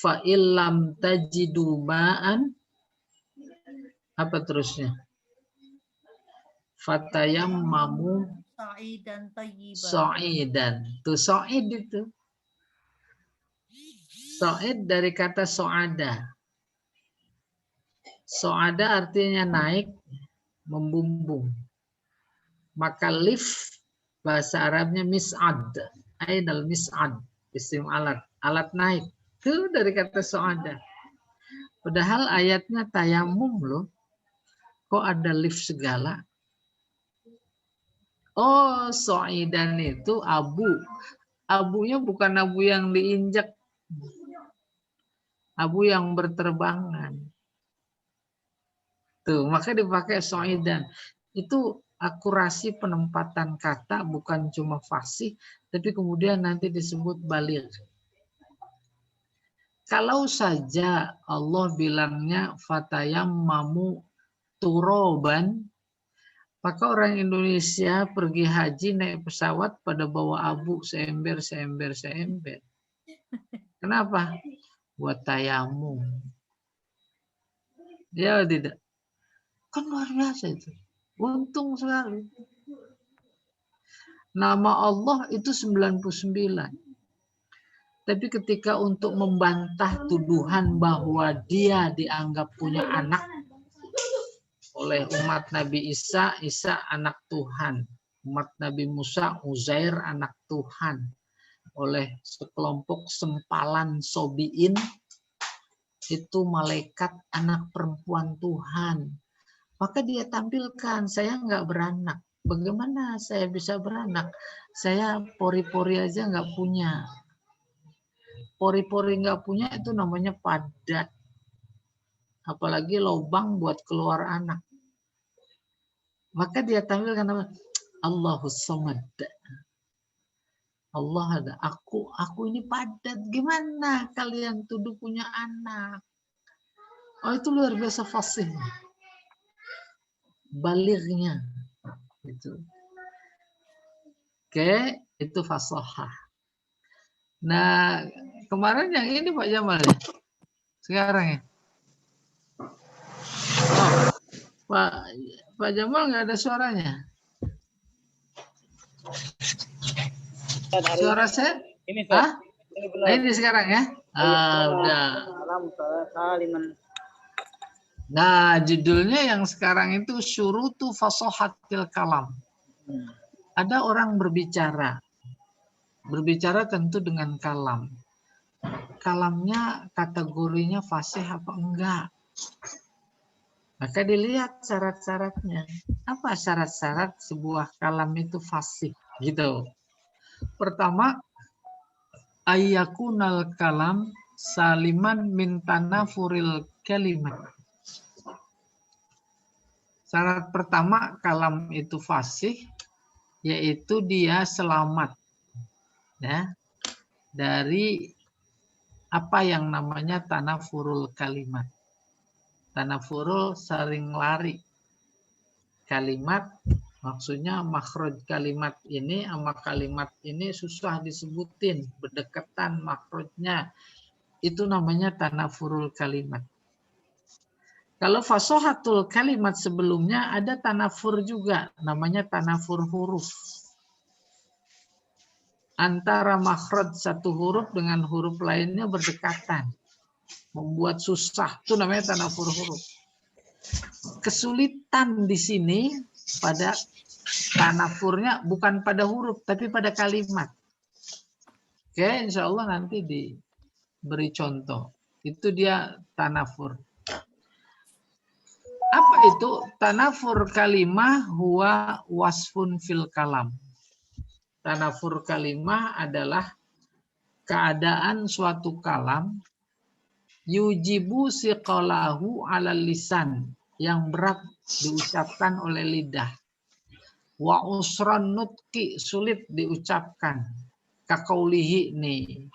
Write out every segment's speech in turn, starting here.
fa illam tajidu ma'an, apa terusnya? Fatayammamu sa'idan thayyiban. sa'idan. Tuh sa'id itu. Sa'id dari kata so'ada. So'ada artinya naik, membumbung. Maka lift bahasa Arabnya mis'ad. Ainal mis'ad. Isim alat. Alat naik. Itu dari kata so'ada. Padahal ayatnya tayamum loh. Kok ada lift segala? Oh, so'idan itu abu. Abunya bukan abu yang diinjak. Abu yang berterbangan. Tuh, maka dipakai so'idan. Itu akurasi penempatan kata bukan cuma fasih, tapi kemudian nanti disebut baligh. Kalau saja Allah bilangnya fatayammamu turoban, maka orang Indonesia pergi haji naik pesawat pada bawa abu seember. Kenapa? Buat tayamum. Ya tidak. Kan luar biasa itu. Untung sekali. Nama Allah itu 99. Tapi ketika untuk membantah tuduhan bahwa dia dianggap punya anak oleh umat Nabi Isa, Isa anak Tuhan. Umat Nabi Musa, Uzair anak Tuhan. Oleh sekelompok sempalan Sobiin, itu malaikat anak perempuan Tuhan. Maka dia tampilkan, saya nggak beranak. Bagaimana saya bisa beranak? Saya pori-pori aja nggak punya. Pori-pori nggak punya itu namanya padat. Apalagi lubang buat keluar anak. Maka dia tampilkan nama Allahus Samad. Allah ada. Aku ini padat. Gimana kalian tuduh punya anak? Oh, itu luar biasa fasih. Balighnya. Itu. Oke, itu fasahah. Nah, kemarin yang ini Pak Jamal ya? Sekarang ya? Oh, Pak Jamal nggak ada suaranya. Suara saya? Ini, Hah? ini benar. Ini sekarang ya? Udah. Saliman. Nah, judulnya yang sekarang itu syurutu fasahatil kalam. Ada orang berbicara. Berbicara tentu dengan kalam. Kalamnya kategorinya fasih apa enggak? Maka dilihat syarat-syaratnya. Apa syarat-syarat sebuah kalam itu fasih? Gitu. Pertama, ayyakunal kalam saliman min tanafuril kalimat. Syarat pertama kalam itu fasih, yaitu dia selamat ya dari apa yang namanya tanafurul kalimat. Tanafurul sering lari. Kalimat maksudnya makhraj kalimat ini sama kalimat ini susah disebutin, berdekatan makhrajnya. Itu namanya tanafurul kalimat. Kalau fasohatul kalimat sebelumnya ada tanafur juga, namanya tanafur huruf. Antara makhraj satu huruf dengan huruf lainnya berdekatan. Membuat susah, itu namanya tanafur huruf. Kesulitan di sini pada tanafurnya bukan pada huruf, tapi pada kalimat. Oke, insya Allah nanti diberi contoh. Itu dia tanafur. Apa itu? Tanafur kalimah huwa wasfun fil kalam. Tanafur kalimah adalah keadaan suatu kalam yujibu siqalahu ala lisan, yang berat diucapkan oleh lidah. Wa usran nutki, sulit diucapkan. Kakaulihi nih.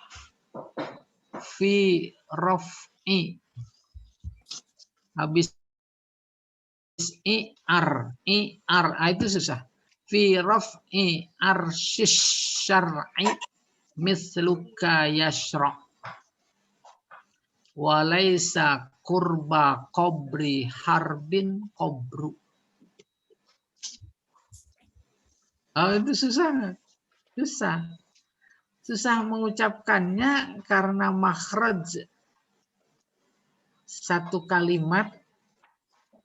Fi raf'i. Habis i'ar, itu susah. Fi raf'i arsyis syar'i misluka yashra'. Walaisa kurba qabri harbin qabru. Oh, itu susah. Susah mengucapkannya karena makhraj satu kalimat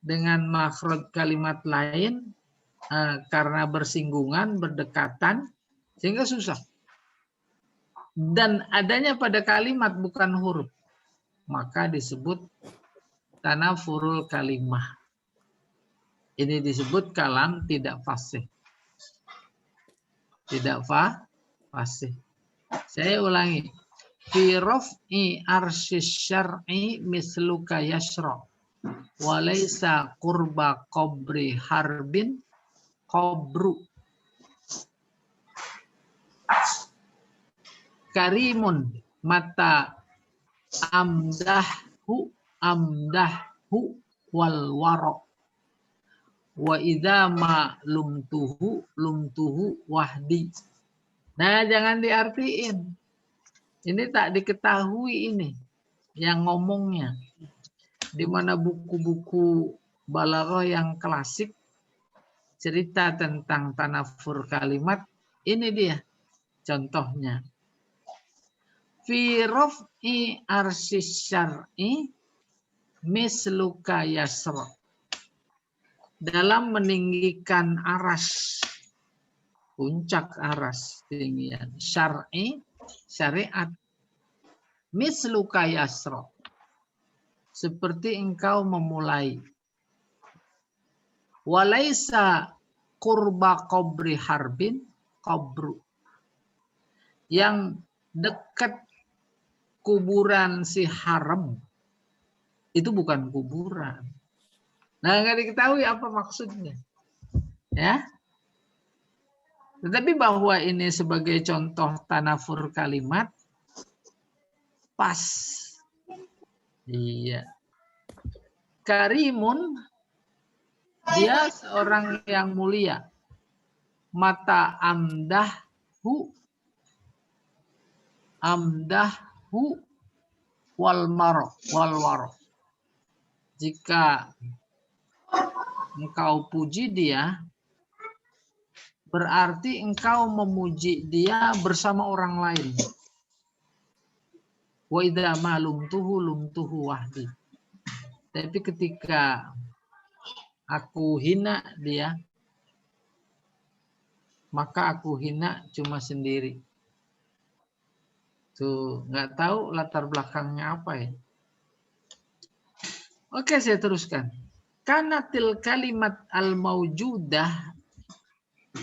dengan makhraj kalimat lain karena bersinggungan, berdekatan, sehingga susah. Dan adanya pada kalimat bukan huruf, maka disebut tanafurul kalimah. Ini disebut kalam tidak fasih. Tidak fasih. Saya ulangi. Fi raf'i arsyis syar'i misluka yasra. Walaysa qurba qabri harbin qabru. Karimun mata amdahu wal warok. Wa idza ma lumtuhu wahdi. Nah, jangan diartiin. Ini tak diketahui ini yang ngomongnya. Di mana buku-buku balaghah yang klasik cerita tentang tanafur kalimat, ini dia contohnya. Fi raf'i arsyis syar'i misluka yasra. Dalam meninggikan aras, puncak aras tinggian syar'i, syariat, misluka yasra, seperti engkau memulai. Walaisa qurba qabri harbin qabru, yang dekat kuburan si Harb itu bukan kuburan. Nah, nggak diketahui apa maksudnya, ya. Tetapi bahwa ini sebagai contoh tanafur kalimat pas. Iya. Karimun, dia seorang yang mulia. Mata amdahu wal waro. Jika engkau puji dia, berarti engkau memuji dia bersama orang lain. Wa idza ma lumtuhu wahdi. Tapi ketika aku hina dia, maka aku hina cuma sendiri. Tuh, nggak tahu latar belakangnya apa ya. Oke, saya teruskan. Kanatil kalimat al-maujudah,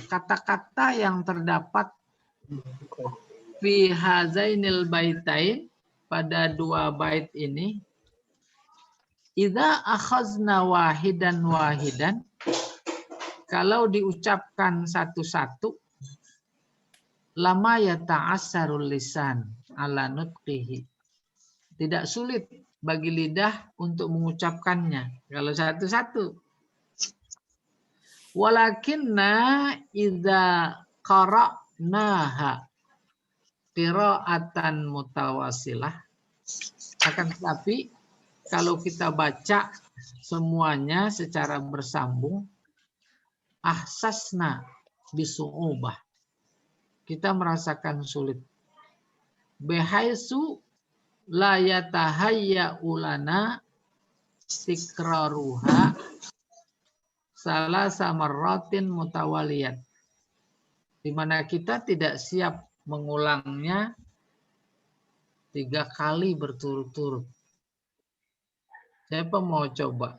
kata-kata yang terdapat fi hazainil baitain, pada dua bait ini, idza akhazna wahidan, kalau diucapkan satu-satu, lama yata'assarul lisan ala nutqihi, tidak sulit bagi lidah untuk mengucapkannya kalau satu-satu. Walakinna idza qara'naha qira'atan mutawasilah, akan tetapi kalau kita baca semuanya secara bersambung, ahsasna bisu'ubah, kita merasakan sulit. Bihaisu la yatahayya ulana tikraruha salasa marratin mutawaliyat, di mana kita tidak siap mengulangnya 3 kali berturut-turut. Siapa mau coba?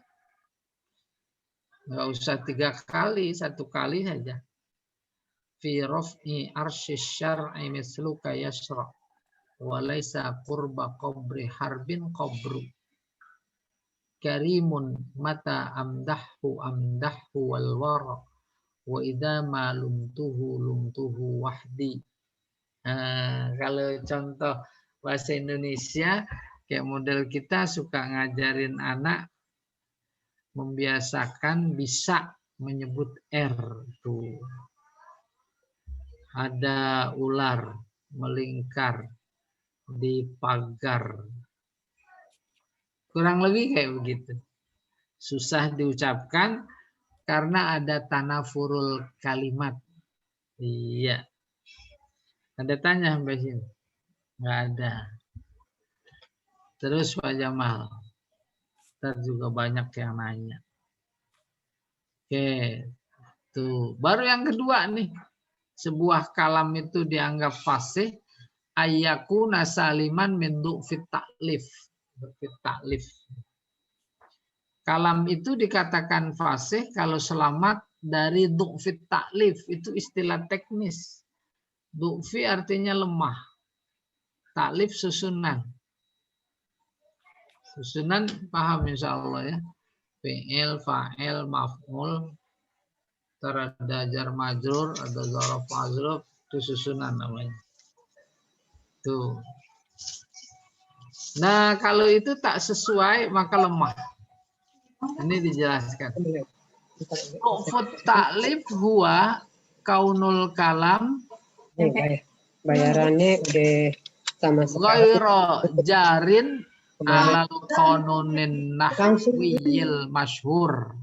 Nggak usah 3 kali, 1 kali saja. Fi raf'i arsyis syar'i misluka yasra. Walaysa qurba qabri harbin qabru. Karimun mata amdahu wal wara. Wa idza ma lumtuhu wahdi. Kalau contoh bahasa Indonesia, kayak model kita suka ngajarin anak membiasakan bisa menyebut R. Tuh. Ada ular melingkar di pagar Kurang lebih kayak begitu. Susah diucapkan karena ada tanafurul kalimat. Iya. Ada tanya sampai sini? Nggak ada. Terus Pak Jamal. Ntar juga banyak yang nanya. Oke. Tuh. Baru yang kedua nih. Sebuah kalam itu dianggap fasih. Ayyakuna saliman min du'fit ta'lif. Du'fit ta'lif. Kalam itu dikatakan fasih kalau selamat dari du'fit ta'lif. Itu istilah teknis. Du'fi artinya lemah. Ta'lif susunan. Susunan paham insya Allah ya. Fi'il, fa'il, maf'ul. Ada jar majrur, ada zaraf majrur. Itu susunan namanya. Tuh. Nah kalau itu tak sesuai maka lemah. Ini dijelaskan. Du'fut ta'lif huwa kaunul kalam. Bayarannya udah sama sekali. Ghairu jarin alal qanunin nahwiyil masyhur.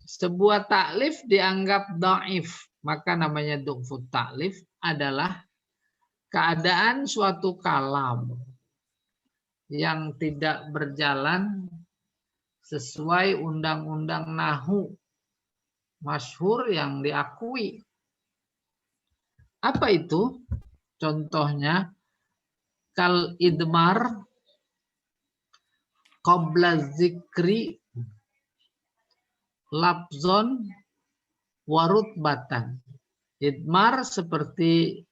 Sebuah taklif dianggap dhaif, maka namanya du'fut taklif adalah keadaan suatu kalam yang tidak berjalan sesuai undang-undang nahwu masyhur yang diakui. Apa itu? Contohnya kal idmar qabla zikri labzon warutbatan. Idmar seperti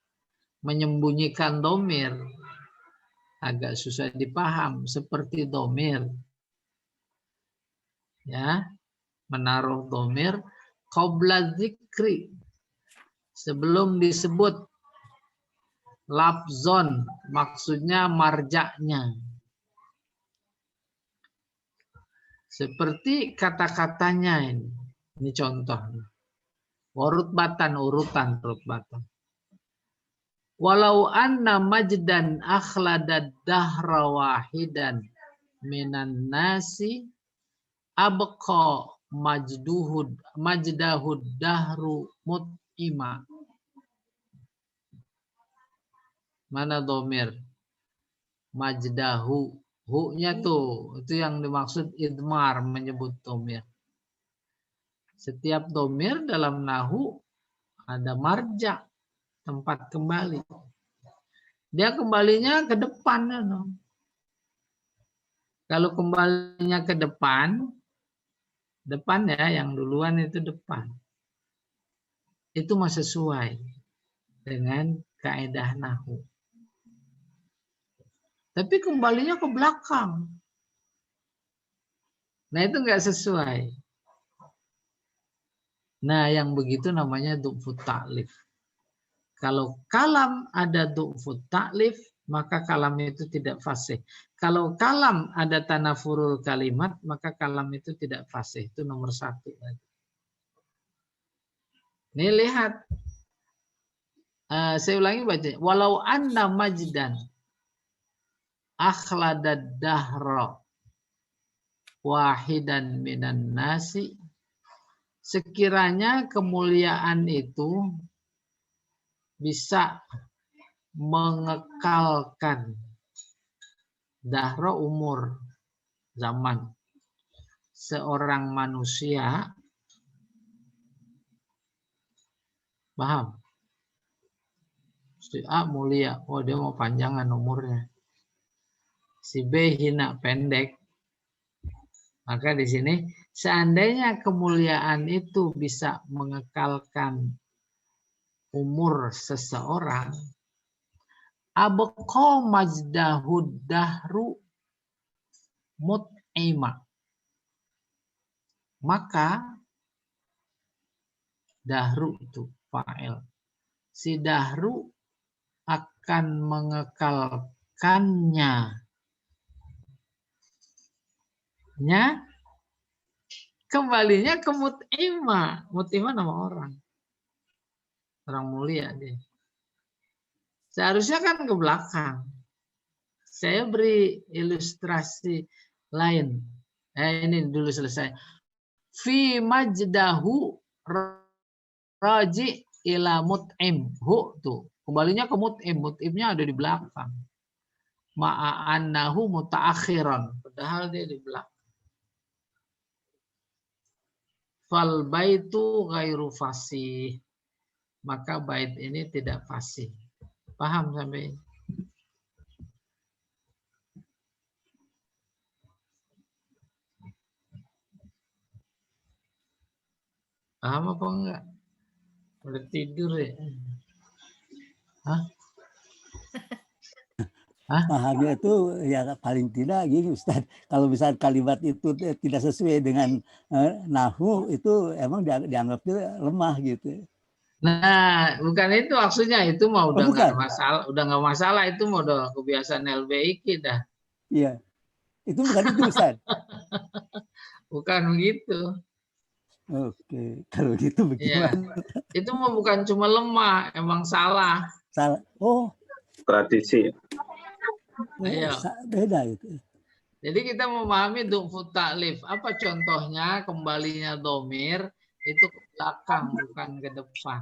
menyembunyikan domir. Agak susah dipaham seperti domir. Ya, menaruh domir qabla zikri. Sebelum disebut. Labzon maksudnya marjaknya. Seperti kata-katanya ini. Ini contoh. Warutbatan, urutan rutbatan. Walau anna majdan akhlada dahra wahidan minan nasi abqa majdahud dahru mut'ima. Mana domir? Majdahu. Hu-nya tuh. Itu yang dimaksud idmar, menyebut domir. Setiap domir dalam nahu ada marja. Tempat kembali. Dia kembalinya ke depan. Kalau kembalinya ke depan ya yang duluan itu depan. Itu masih sesuai dengan kaidah nahwu. Tapi kembalinya ke belakang. Nah itu nggak sesuai. Nah yang begitu namanya du'fut ta'lif. Kalau kalam ada du'fut ta'lif, maka kalam itu tidak fasih. Kalau kalam ada tanafurul kalimat, maka kalam itu tidak fasih. Itu nomor 1. Nih lihat. Saya ulangi baca. Walau anna majdan akhlada dahra wahidan minan nasi. Sekiranya kemuliaan itu bisa mengekalkan dahra umur zaman seorang manusia. Paham? Si A mulia, oh dia mau panjangan umurnya. Si B hina pendek. Maka di sini seandainya kemuliaan itu bisa mengekalkan umur seseorang, abqa majdahud dahru mut'ima. Maka dahru itu fa'il. Si dahru akan mengekalkannya. Kembalinya ke mut'ima. Mut'ima nama orang. Orang mulia dia. Seharusnya kan ke belakang. Saya beri ilustrasi lain. Ini dulu selesai. Fi majdahu raji ila mut'im. Hu tuh. Kembalinya ke mut'im. Mut'imnya ada di belakang. Ma'annahu muta'akhiran. Padahal dia di belakang. Fal baitu ghairu fasih. Maka bait ini tidak fasih. Paham sampai ini? Paham apa enggak? Udah tidur ya? Hah? Hah? Pahamnya itu ya paling tidak gini Ustaz. Kalau misalnya kalimat itu tidak sesuai dengan nahwu itu emang dianggapnya lemah gitu. Nah, bukan itu maksudnya. Itu mah udah nggak bukan. masalah, itu mah udah kebiasaan LBIK dah. Iya. Itu bukan itu Ustaz. Bukan begitu. Oke, kalau gitu Iya. bagaimana? Itu mah bukan cuma lemah, emang salah. Salah. Oh, Tradisi. Ayo. Beda itu. Jadi kita memahami du'fu ta'lif. Apa contohnya? Kembalinya domir itu ke belakang, bukan ke depan.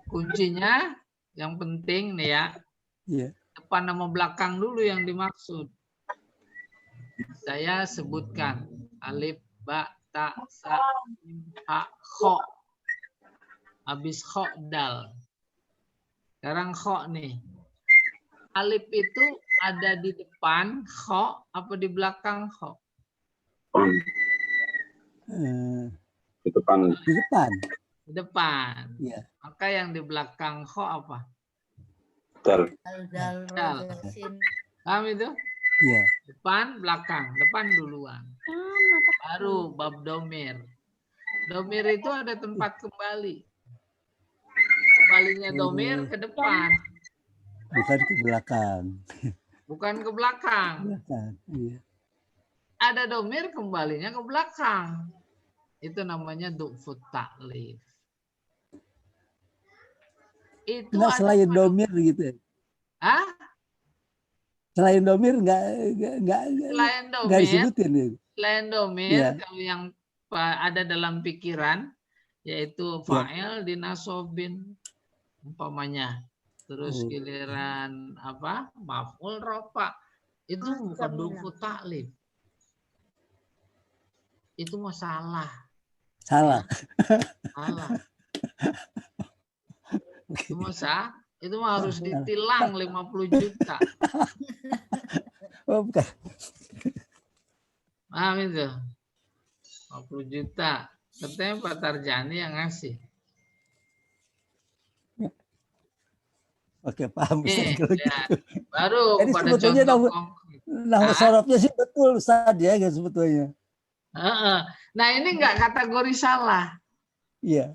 Kuncinya yang penting nih ya, Iya. depan sama belakang dulu yang dimaksud. Saya sebutkan alif, ba, ta, sa, mim, ha, kho. Habis kho, dal. Sekarang kho nih. Alif itu ada di depan kho apa di belakang kho? Di depan. Di depan. Di depan. Iya. Maka yang di belakang kho apa? Dal. Dal Dal. rojasin. Paham itu? Iya. Depan, belakang. Depan duluan. Baru bab domir. Domir itu ada tempat kembali. Kembalinya domir ke depan. Bukan ke belakang. Bukan ke belakang. Belakang. Iya. Ada domir kembalinya ke belakang. Itu namanya du'fu ta'lif. Itu Nggak ada selain pada- domir gitu ya? Hah? Selain domir nggak Selain nggak domir, disebutin ya? selain domir, Iya. kalau yang ada dalam pikiran, yaitu fa'il dinasobin, umpamanya. Terus Oh. giliran apa? Maf'ul rofa. Itu bukan du'fu ta'lif. Itu masalah. Salah. Salah. Itu masa, itu mah harus ditilang 50 juta. Oh, bukan. Paham itu? 50 juta. Katanya Pak Tarjani yang ngasih. Oke, paham Ustaz Nih, kalau ya. gitu. Baru Jadi pada sebetulnya contoh konkret. Nama Ah. sorofnya sih betul Ustaz ya kan sebetulnya. Heeh. Nah ini enggak kategori salah, Iya.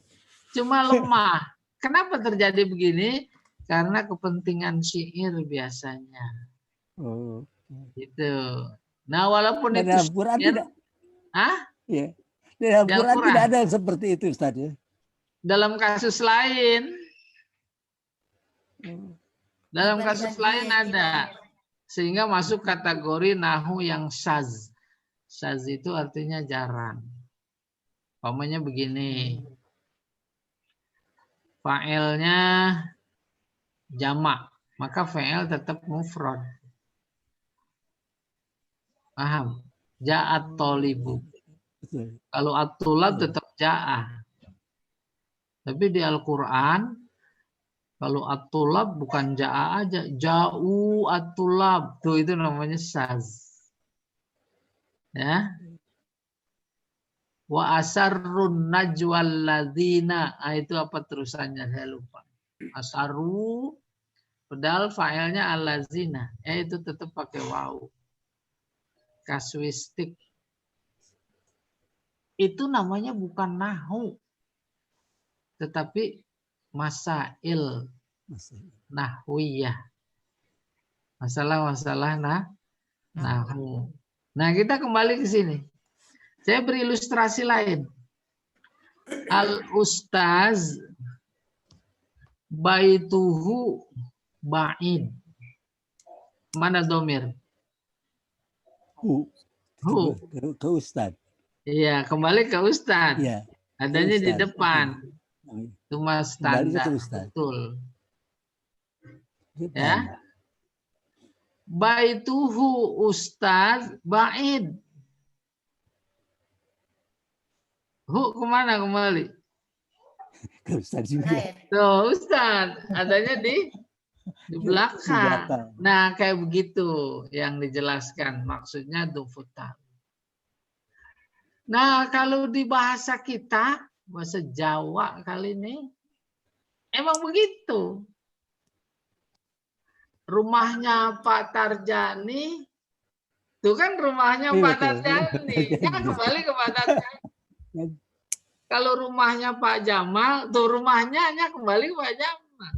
cuma lemah. Kenapa terjadi begini? Karena kepentingan syair biasanya. Oh. Gitu. Nah walaupun Dan itu dalam Quran syair, tidak. ah, Iya. Dalam Di Quran Al-Quran. tidak ada yang seperti itu Ustaz ya. dalam kasus lain, dalam kasus lain ada. Sehingga masuk kategori nahu yang syaz. Syaz itu artinya jarang. Umpamanya begini. Fa'ilnya jamak, maka fa'il tetap mufrad. Paham? Ja'at tolibu. Betul. Kalau at-tulab tetap ja'ah. Tapi di Al-Quran, kalau at-tulab bukan ja'ah aja. Ja'u at-tulab. Tuh itu namanya syaz. Ya. Wa asarrun najwal ladzina. Itu apa terusannya? Saya lupa. Asaru. Padahal fa'ilnya al-ladzina. Itu tetap pakai waw. Kasuistik. Itu namanya bukan nahu. Tetapi masail nahwiyah. Masalah-masalah nahu. Nah, kita kembali ke sini. Saya beri ilustrasi lain. Al-ustaz baituhu ba'id. Mana domir? Hu. Hu. Ke Ustad. Iya, kembali ke Ustadz. Iya. Adanya di Ustadz. depan. Cuma Kembali standar. ke Ustadz. Betul. Depan. Ya. Baituhu Ustadz ba'id. Hu kemana kembali? Ke Ustadz juga. Baik. Tuh Ustadz, adanya di belakang. Nah kayak begitu yang dijelaskan. Maksudnya dufuta. Nah kalau di bahasa kita, bahasa Jawa kali ini, emang begitu. Rumahnya Pak Tarjani, tuh kan rumahnya Pak Tarjani. Ya kembali ke Pak Tarjani. Kalau rumahnya Pak Jamal, tuh rumahnya hanya kembali ke Pak Jamal.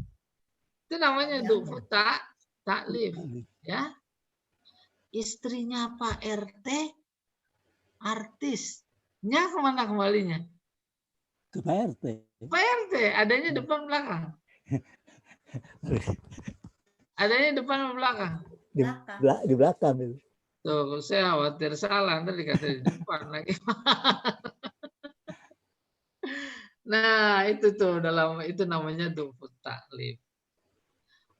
Itu namanya dufuta taklif. Ya. Istrinya Pak RT, artisnya kemana kembalinya? Ke Pak RT. Pak RT, adanya depan belakang. Adanya depan belakang. Di belakang. Tuh, saya khawatir salah, nanti dikata di depan lagi. Nah, itu tuh itu namanya dufut taklif.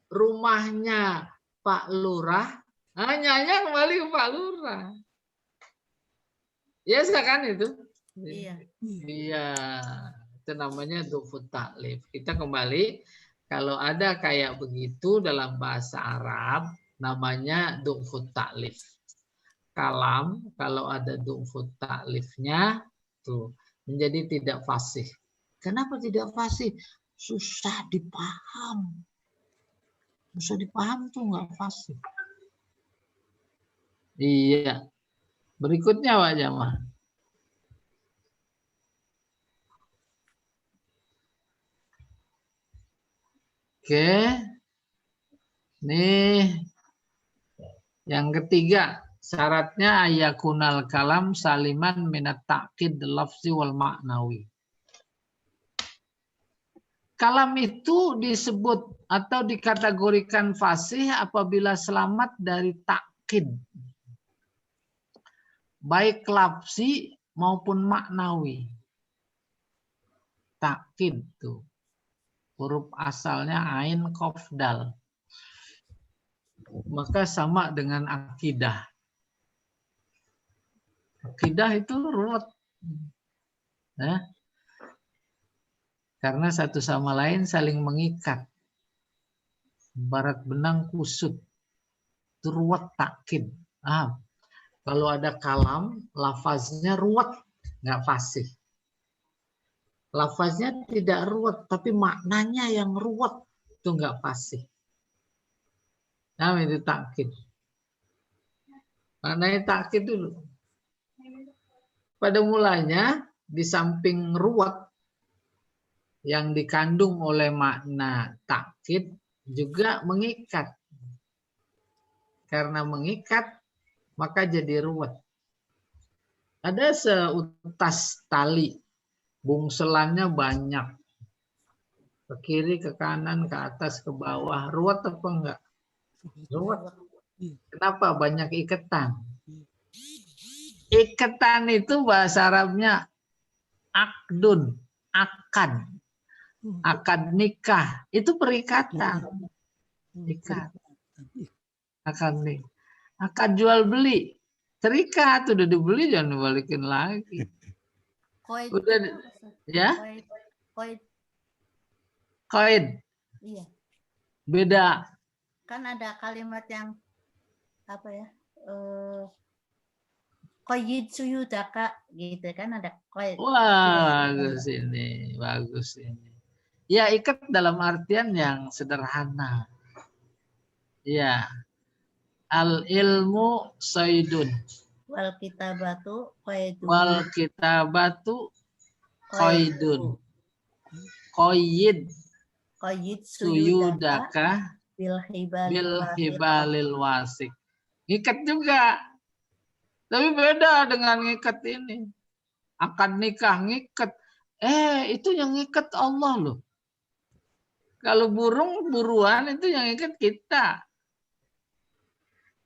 Rumahnya Pak Lurah, hanya kembali ke Pak Lurah. Ya, kan itu? Iya. Iya, itu namanya dufut taklif. Kita kembali, kalau ada kayak begitu dalam bahasa Arab, namanya dufut taklif. Kalam, kalau ada dufut taklifnya, tuh menjadi tidak fasih. Kenapa tidak fasih? Susah dipaham. Susah dipaham tuh nggak fasih. Iya. Berikutnya Pak Jamal. Oke. Nih. Yang ketiga, syaratnya ayakunal kalam saliman minat ta'kid lafzi wal ma'nawi. Kalam itu disebut atau dikategorikan fasih apabila selamat dari takkid. Baik lafzi maupun maknawi. Takkid tuh. Huruf asalnya ain qaf dal. Maka sama dengan akidah. Akidah itu ruwet. Nah, karena satu sama lain saling mengikat. Barat benang kusut. Itu ruwet takkid. Kalau ada kalam, lafaznya ruwet, nggak fasih. Lafaznya tidak ruwet, tapi maknanya yang ruwet, itu nggak fasih. Nah, itu takkid. Maknanya takkid dulu. Pada mulanya, di samping ruwet, yang dikandung oleh makna takkid juga mengikat. Karena mengikat, maka jadi ruwet. Ada seutas tali, bungselannya banyak. Ke kiri, ke kanan, ke atas, ke bawah. Ruwet apa enggak? Ruwet. Kenapa? Banyak ikatan. Ikatan itu bahasa Arabnya akdun, akad. Akad nikah itu perikatan. Ikat. Akad nih. Akad jual beli. Terikat, udah dibeli jangan dibalikin lagi. Koid. Udah ya? Koid. Koid. Iya. Beda. Kan ada kalimat yang apa ya? Koyid suyudaka gitu kan, ada koid. Wah, bagus ini, bagus ini. Ya, ikat dalam artian yang sederhana. Ya. Al ilmu saydun. Wal kitabatu qaidun. Wal kitabatu qaidun. Qayyid Qayyid suyudaka bil hibalil wasik. Ngikat juga. Tapi beda dengan ngikat ini. Akad nikah ngikat. Itu yang ngikat Allah loh. Kalau burung buruan itu yang ngikat kita.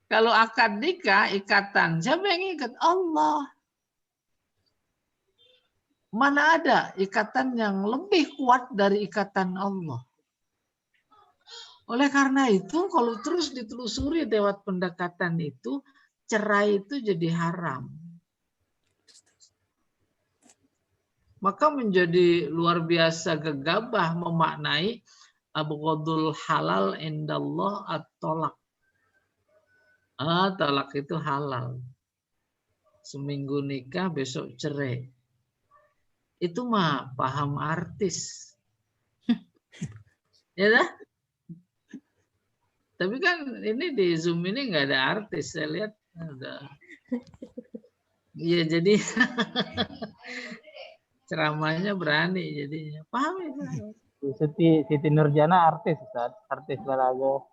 Kalau akad nikah, ikatan, siapa yang ikat? Allah. Mana ada ikatan yang lebih kuat dari ikatan Allah. Oleh karena itu, kalau terus ditelusuri lewat pendekatan itu, cerai itu jadi haram. Maka menjadi luar biasa gegabah memaknai abghadul halal indallah at-tolak. Talak itu halal. Seminggu nikah, besok cerai. Itu mah paham artis. Ya dah? Tapi kan ini di Zoom ini nggak ada artis, saya lihat ada. Iya jadi ceramahnya berani jadinya. Paham itu? Siti Nurjana artis, Ustaz. Artis balago.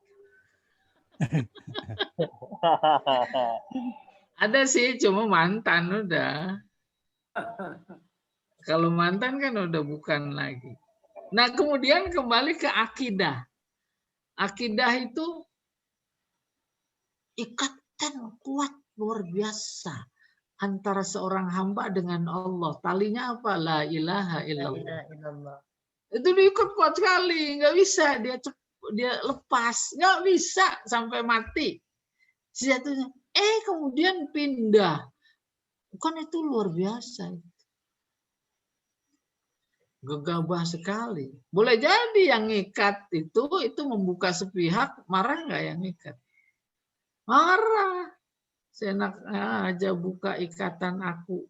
Ada sih, cuma mantan udah. Kalau mantan kan udah bukan lagi. Nah kemudian kembali ke akidah. Akidah itu ikatan kuat luar biasa antara seorang hamba dengan Allah. Talinya apa? La ilaha illallah. Itu diikat kuat sekali, nggak bisa dia lepas, nggak bisa sampai mati. Sejatuhnya, kemudian pindah, bukan itu luar biasa. Gegabah sekali. Boleh jadi yang ngikat itu membuka sepihak, marah nggak yang ngikat? Marah. Seenaknya aja buka ikatan aku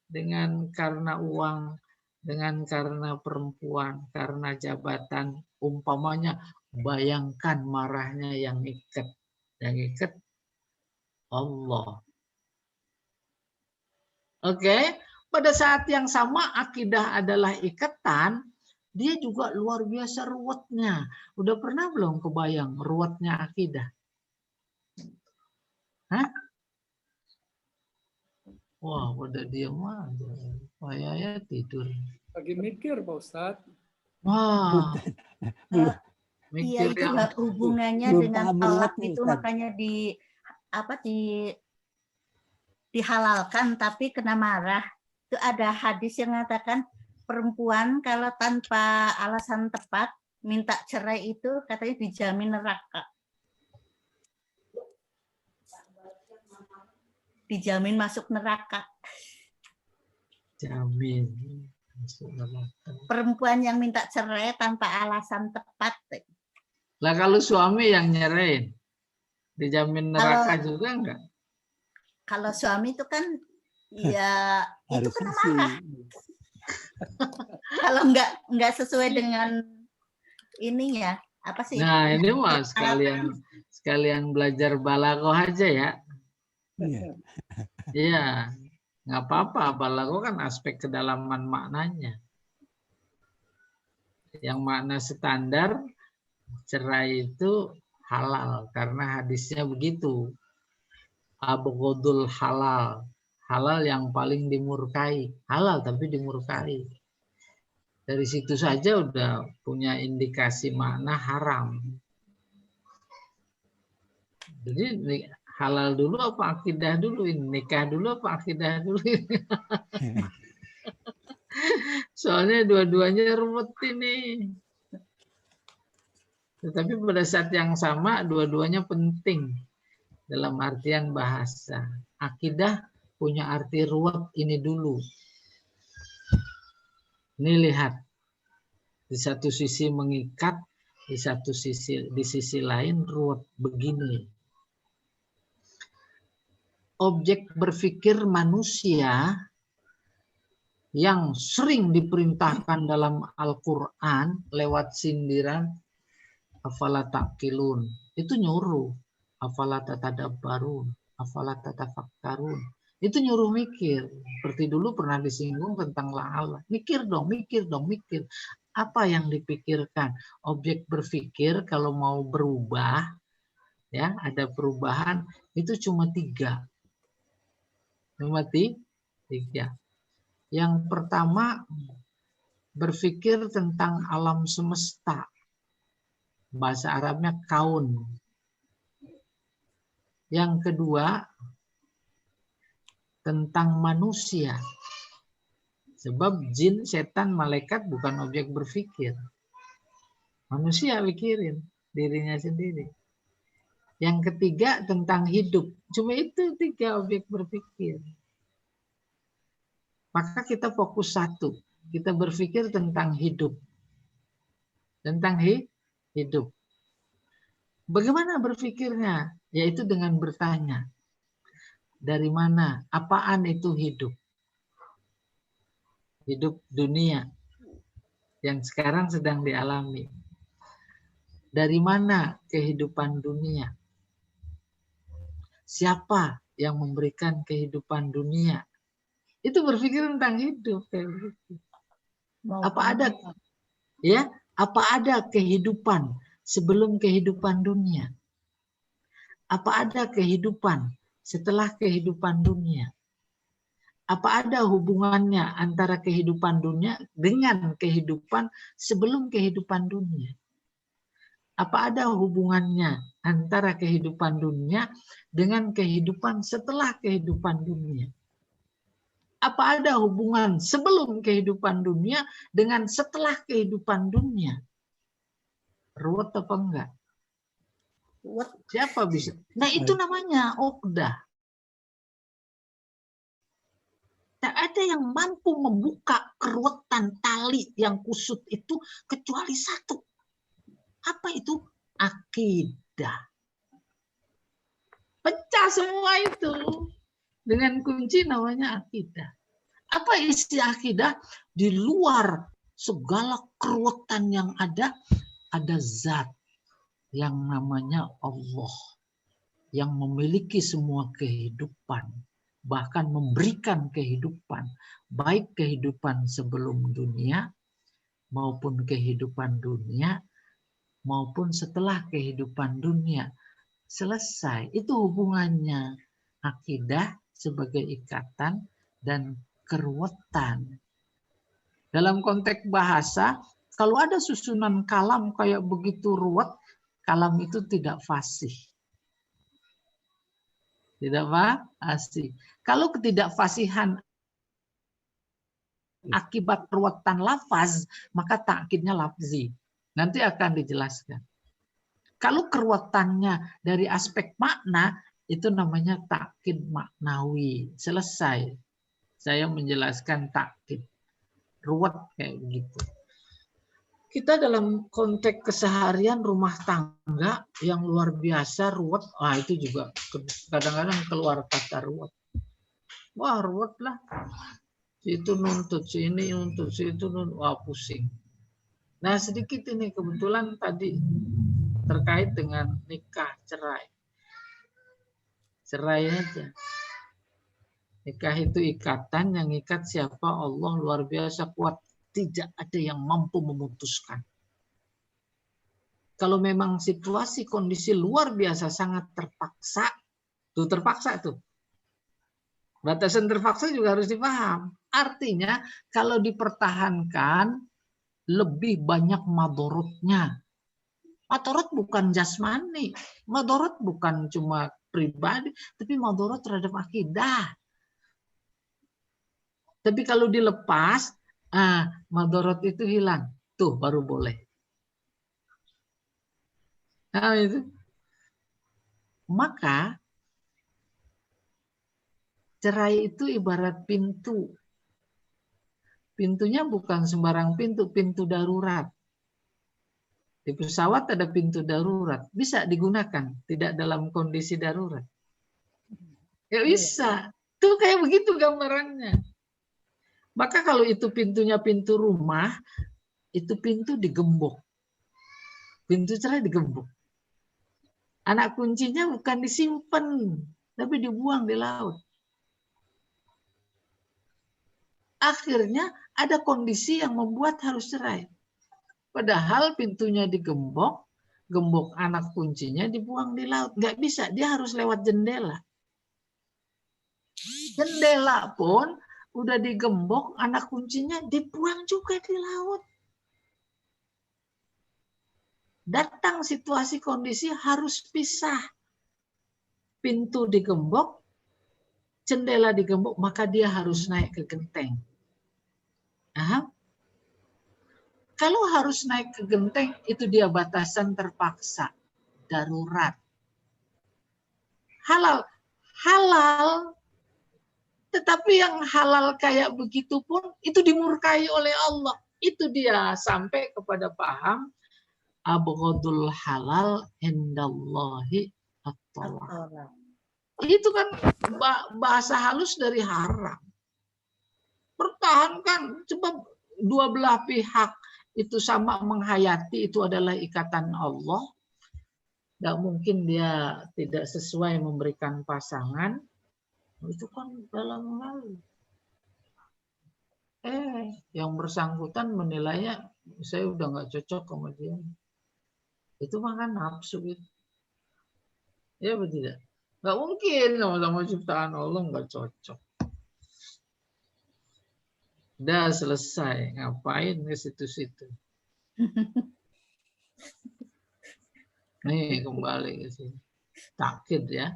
dengan karena uang, dengan karena perempuan, karena jabatan, umpamanya. Bayangkan marahnya yang ikat. Yang ikat Allah. Oke. Pada saat yang sama akidah adalah ikatan, dia juga luar biasa ruwetnya. Udah pernah belum kebayang ruwetnya akidah? Hah? Wah, pada diam aja. Saya tidur. Lagi mikir, Pak Ustadz. Wah. Iya, Mikir itu yang hubungannya belum dengan paham tolak berat nih, itu Ustaz. makanya dihalalkan tapi kena marah. Itu ada hadis yang mengatakan perempuan kalau tanpa alasan tepat minta cerai itu katanya dijamin neraka. Dijamin masuk neraka. jamin. Masuk neraka. Perempuan yang minta cerai tanpa alasan tepat. Lah kalau suami yang nyerain, dijamin neraka juga enggak? Kalau suami itu kan ya itu Harus kena sih. marah. Kalau nggak sesuai dengan ininya apa sih? Nah ini mah sekalian belajar balaghah aja ya. Iya. Iya, nggak apa-apa. Balaghah kan aspek kedalaman maknanya. Yang makna standar cerai itu halal karena hadisnya begitu. Abghadul halal. Halal yang paling dimurkai. Halal tapi dimurkai. Dari situ saja udah punya indikasi makna haram. Jadi halal dulu apa akidah dulu? Nikah dulu apa akidah dulu? Soalnya dua-duanya ruwet ini. Tetapi pada saat yang sama dua-duanya penting dalam artian bahasa. Akidah punya arti ruwet ini dulu. Ini lihat. Di satu sisi mengikat, di sisi lain ruwet begini. Objek berpikir manusia yang sering diperintahkan dalam Al-Quran lewat sindiran afala ta'qilun, itu nyuruh afala tatadabbarun, afala tatafakkarun, itu nyuruh mikir. Seperti dulu pernah disinggung tentang la'alla, mikir dong, mikir. Apa yang dipikirkan? Objek berpikir kalau mau berubah, ya ada perubahan itu cuma 3. Cuma 3. Yang pertama berpikir tentang alam semesta. Bahasa Arabnya kaun. Yang kedua, tentang manusia. Sebab jin, setan, malaikat bukan objek berpikir. Manusia pikirin dirinya sendiri. Yang ketiga, tentang hidup. Cuma itu 3 objek berpikir. Maka kita fokus satu. Kita berpikir tentang hidup. Tentang hidup. Bagaimana berpikirnya? Yaitu dengan bertanya. Dari mana? Apaan itu hidup? Hidup dunia yang sekarang sedang dialami. Dari mana kehidupan dunia? Siapa yang memberikan kehidupan dunia? Itu berpikir tentang hidup. Apa ada kehidupan sebelum kehidupan dunia? Apa ada kehidupan setelah kehidupan dunia? Apa ada hubungannya antara kehidupan dunia dengan kehidupan sebelum kehidupan dunia? Apa ada hubungannya antara kehidupan dunia dengan kehidupan setelah kehidupan dunia? Apa ada hubungan sebelum kehidupan dunia dengan setelah kehidupan dunia? Ruwet apa enggak? Siapa bisa? Nah, itu namanya Uqdah. Tak ada yang mampu membuka keruwetan tali yang kusut itu kecuali satu. Apa itu? Akidah. Pecah semua itu. Dengan kunci namanya akidah. Apa isi akidah? Di luar segala keruwetan yang ada zat yang namanya Allah. Yang memiliki semua kehidupan. Bahkan memberikan kehidupan. Baik kehidupan sebelum dunia, maupun kehidupan dunia, maupun setelah kehidupan dunia. Selesai. Itu hubungannya. Akidah sebagai ikatan dan keruwetan. Dalam konteks bahasa, kalau ada susunan kalam kayak begitu ruwet, kalam itu tidak fasih. Tidak fasih. Kalau ketidakfasihan akibat keruwetan lafaz, maka takkidnya lafzi. Nanti akan dijelaskan. Kalau keruwetannya dari aspek makna, itu namanya takkid maknawi. Selesai. Saya menjelaskan takkid. Ruwet kayak begitu. Kita dalam konteks keseharian rumah tangga yang luar biasa ruwet, itu juga kadang-kadang keluar kata ruwet. Wah, ruwet lah. Si itu nuntut, si ini nuntut, si itu nuntut. Wah, pusing. Nah, sedikit ini kebetulan tadi terkait dengan nikah, cerai. Cerai aja. Nikah itu ikatan, yang ikat siapa? Allah, luar biasa kuat. Tidak ada yang mampu memutuskan. Kalau memang situasi kondisi luar biasa sangat terpaksa, tuh. Batasan terpaksa juga harus dipaham. Artinya kalau dipertahankan lebih banyak madorotnya. Madorot bukan jasmani, madorot bukan cuma pribadi, tapi madorot terhadap akidah. Tapi kalau dilepas, madorot itu hilang. Tuh baru boleh. Nah, itu. Maka cerai itu ibarat pintu. Pintunya bukan sembarang pintu, pintu darurat. Di pesawat ada pintu darurat. Bisa digunakan, tidak dalam kondisi darurat. Ya bisa. Tuh kayak begitu gambarannya. Maka kalau itu pintunya pintu rumah, itu pintu digembok. Pintu cerai digembok. Anak kuncinya bukan disimpan, tapi dibuang di laut. Akhirnya ada kondisi yang membuat harus cerai. Padahal pintunya digembok, gembok anak kuncinya dibuang di laut. Nggak bisa, dia harus lewat jendela. Jendela pun udah digembok, anak kuncinya dibuang juga di laut. Datang situasi kondisi harus pisah. pintu digembok, jendela digembok, maka dia harus naik ke genteng. Nah, kalau harus naik ke genteng, itu dia batasan terpaksa, darurat. Halal, halal. Tetapi yang halal kayak begitu pun itu dimurkai oleh Allah. Itu dia sampai kepada paham abghadul halal indallahi at-talaq. Itu kan bahasa halus dari haram. Pertahankan, coba dua belah pihak itu sama menghayati, itu adalah ikatan Allah. Tidak mungkin dia tidak sesuai memberikan pasangan. Itu kan dalam hal. Yang bersangkutan menilainya, saya udah nggak cocok sama dia. Itu makan nafsu itu. Ya betul tidak? Nggak mungkin sama-sama ciptaan Allah nggak cocok. Udah selesai, ngapain ke situ-situ? Nih kembali ke sini. Takkid ya.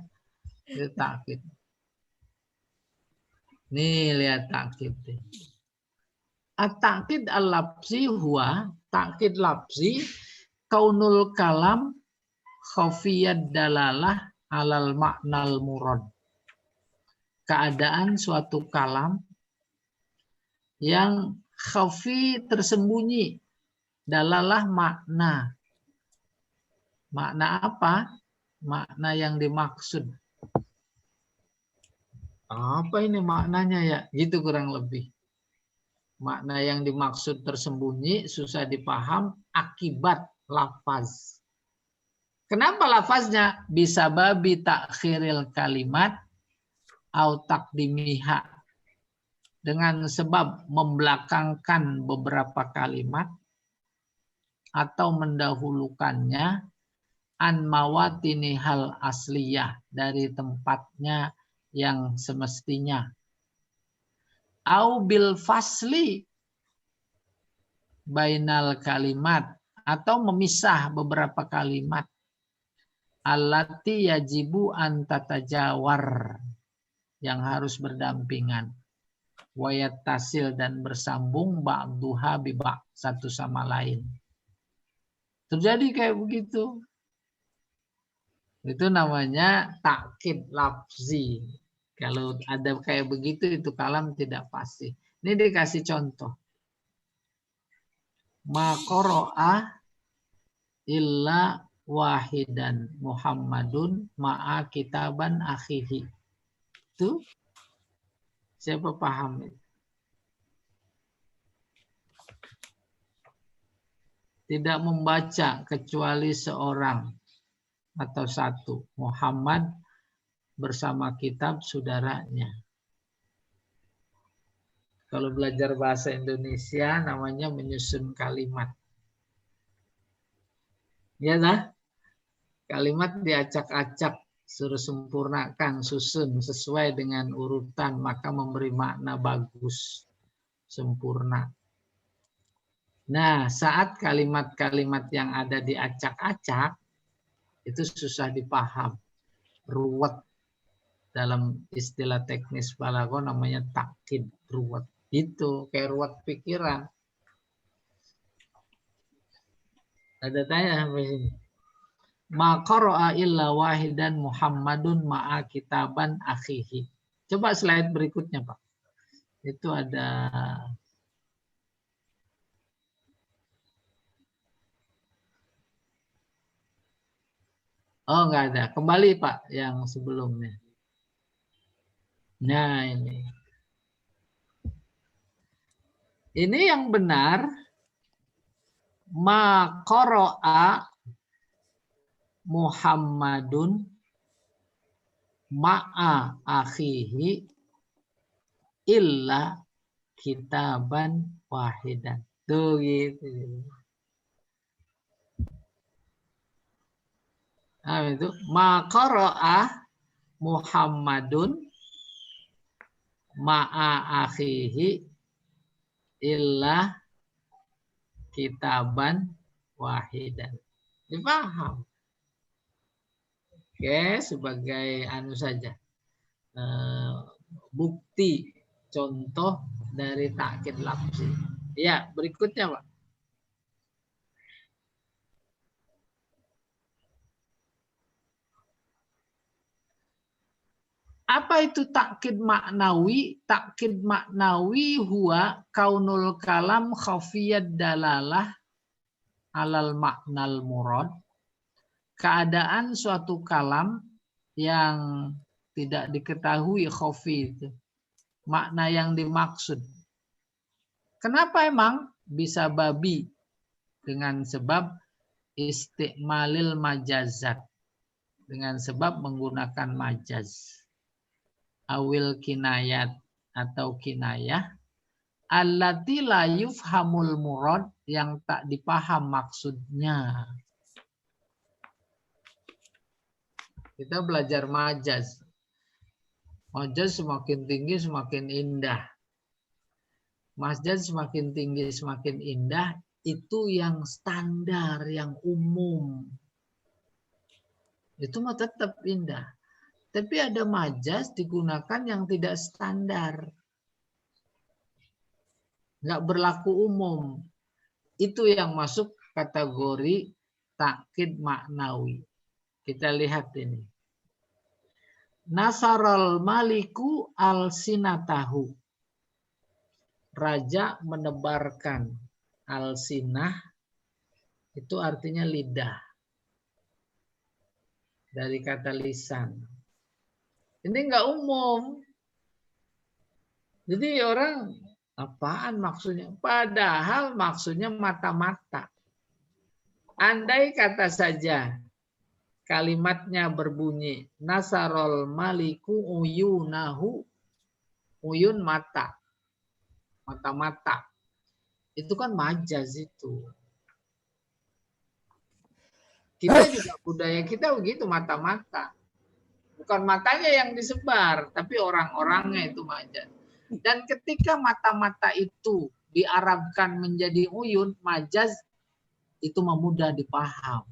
Itu takkid. Nih lihat takkid. At-takkid al-lafzi huwa takkid lafzi kaunul kalam khafiyad dalalah alal maknal murad. Keadaan suatu kalam yang khafi tersembunyi, dalalah makna. Makna apa? Makna yang dimaksud. Apa ini maknanya ya? Gitu kurang lebih. Makna yang dimaksud tersembunyi, susah dipaham, akibat lafaz. Kenapa lafaznya? Bisa babi takhiril kalimat au taqdimiha. Dengan sebab membelakangkan beberapa kalimat atau mendahulukannya an mawatini hal asliyah, dari tempatnya yang semestinya. Au bil fasli bainal kalimat, atau memisah beberapa kalimat. Allati yajibu an tatajawar, yang harus berdampingan. Wayat tasil, dan bersambung ba'duha biba', satu sama lain. Terjadi kayak begitu. Itu namanya takkid lafzi. Kalau ada kayak begitu, itu kalam tidak pasti. Ini dikasih contoh. Ma qara'a illa wahidan Muhammadun ma'a kitaban akhihi. Itu siapa paham itu? Tidak membaca kecuali seorang atau satu, Muhammad bersama kitab saudaranya. Kalau belajar bahasa Indonesia namanya menyusun kalimat. Ya lah, kalimat diacak-acak, suruh sempurnakan, susun sesuai dengan urutan, maka memberi makna bagus, sempurna. Nah, saat kalimat-kalimat yang ada diacak-acak, itu susah dipaham, ruwet. Dalam istilah teknis balaghah namanya takkid, ruwet. Itu kayak ruwet pikiran. Ada tanya sampai sini. Ma qara'a illa wahidan Muhammadun ma'a kitaban akhihi. Coba slide berikutnya, Pak. Itu ada oh, enggak ada. Kembali, Pak, yang sebelumnya. Nah, ini. Ini yang benar. Ma qara'a Muhammadun ma'a akhihi illa kitaban wahidan. Tuh gitu. Nah, itu ma qara'a Muhammadun ma'a akhihi illa kitaban wahidan. Dipaham? Oke, sebagai anu saja. Bukti contoh dari takkid lafzi. Ya, berikutnya, Pak. Apa itu takkid maknawi? Takkid maknawi huwa kaunul kalam khafiyad dalalah alal maknal murad. Keadaan suatu kalam yang tidak diketahui khafi itu. Makna yang dimaksud. Kenapa emang bisa babi? Dengan sebab istiqmalil majazat. Dengan sebab menggunakan majaz. Awil kinayat atau kinayah. Allati la yufhamul murad yang tak dipaham maksudnya. Kita belajar majaz. Majaz semakin tinggi semakin indah. Majaz semakin tinggi semakin indah. Itu yang standar, yang umum. Itu mah tetap indah. Tapi ada majaz digunakan yang tidak standar. Nggak berlaku umum. Itu yang masuk kategori takkid maknawi. Kita lihat ini. Nasaral maliku al-sinatahu. Raja menebarkan al-sinah. Itu artinya lidah. Dari kata lisan. Ini nggak umum. Jadi orang, apaan maksudnya? Padahal maksudnya mata-mata. Andai kata saja kalimatnya berbunyi nasarol maliku uyunahu, uyun mata, mata-mata. Itu kan majaz itu. Kita juga budaya kita begitu mata-mata. Bukan matanya yang disebar, tapi orang-orangnya itu majaz. Dan ketika mata-mata itu diarabkan menjadi uyun, majaz itu mudah dipaham.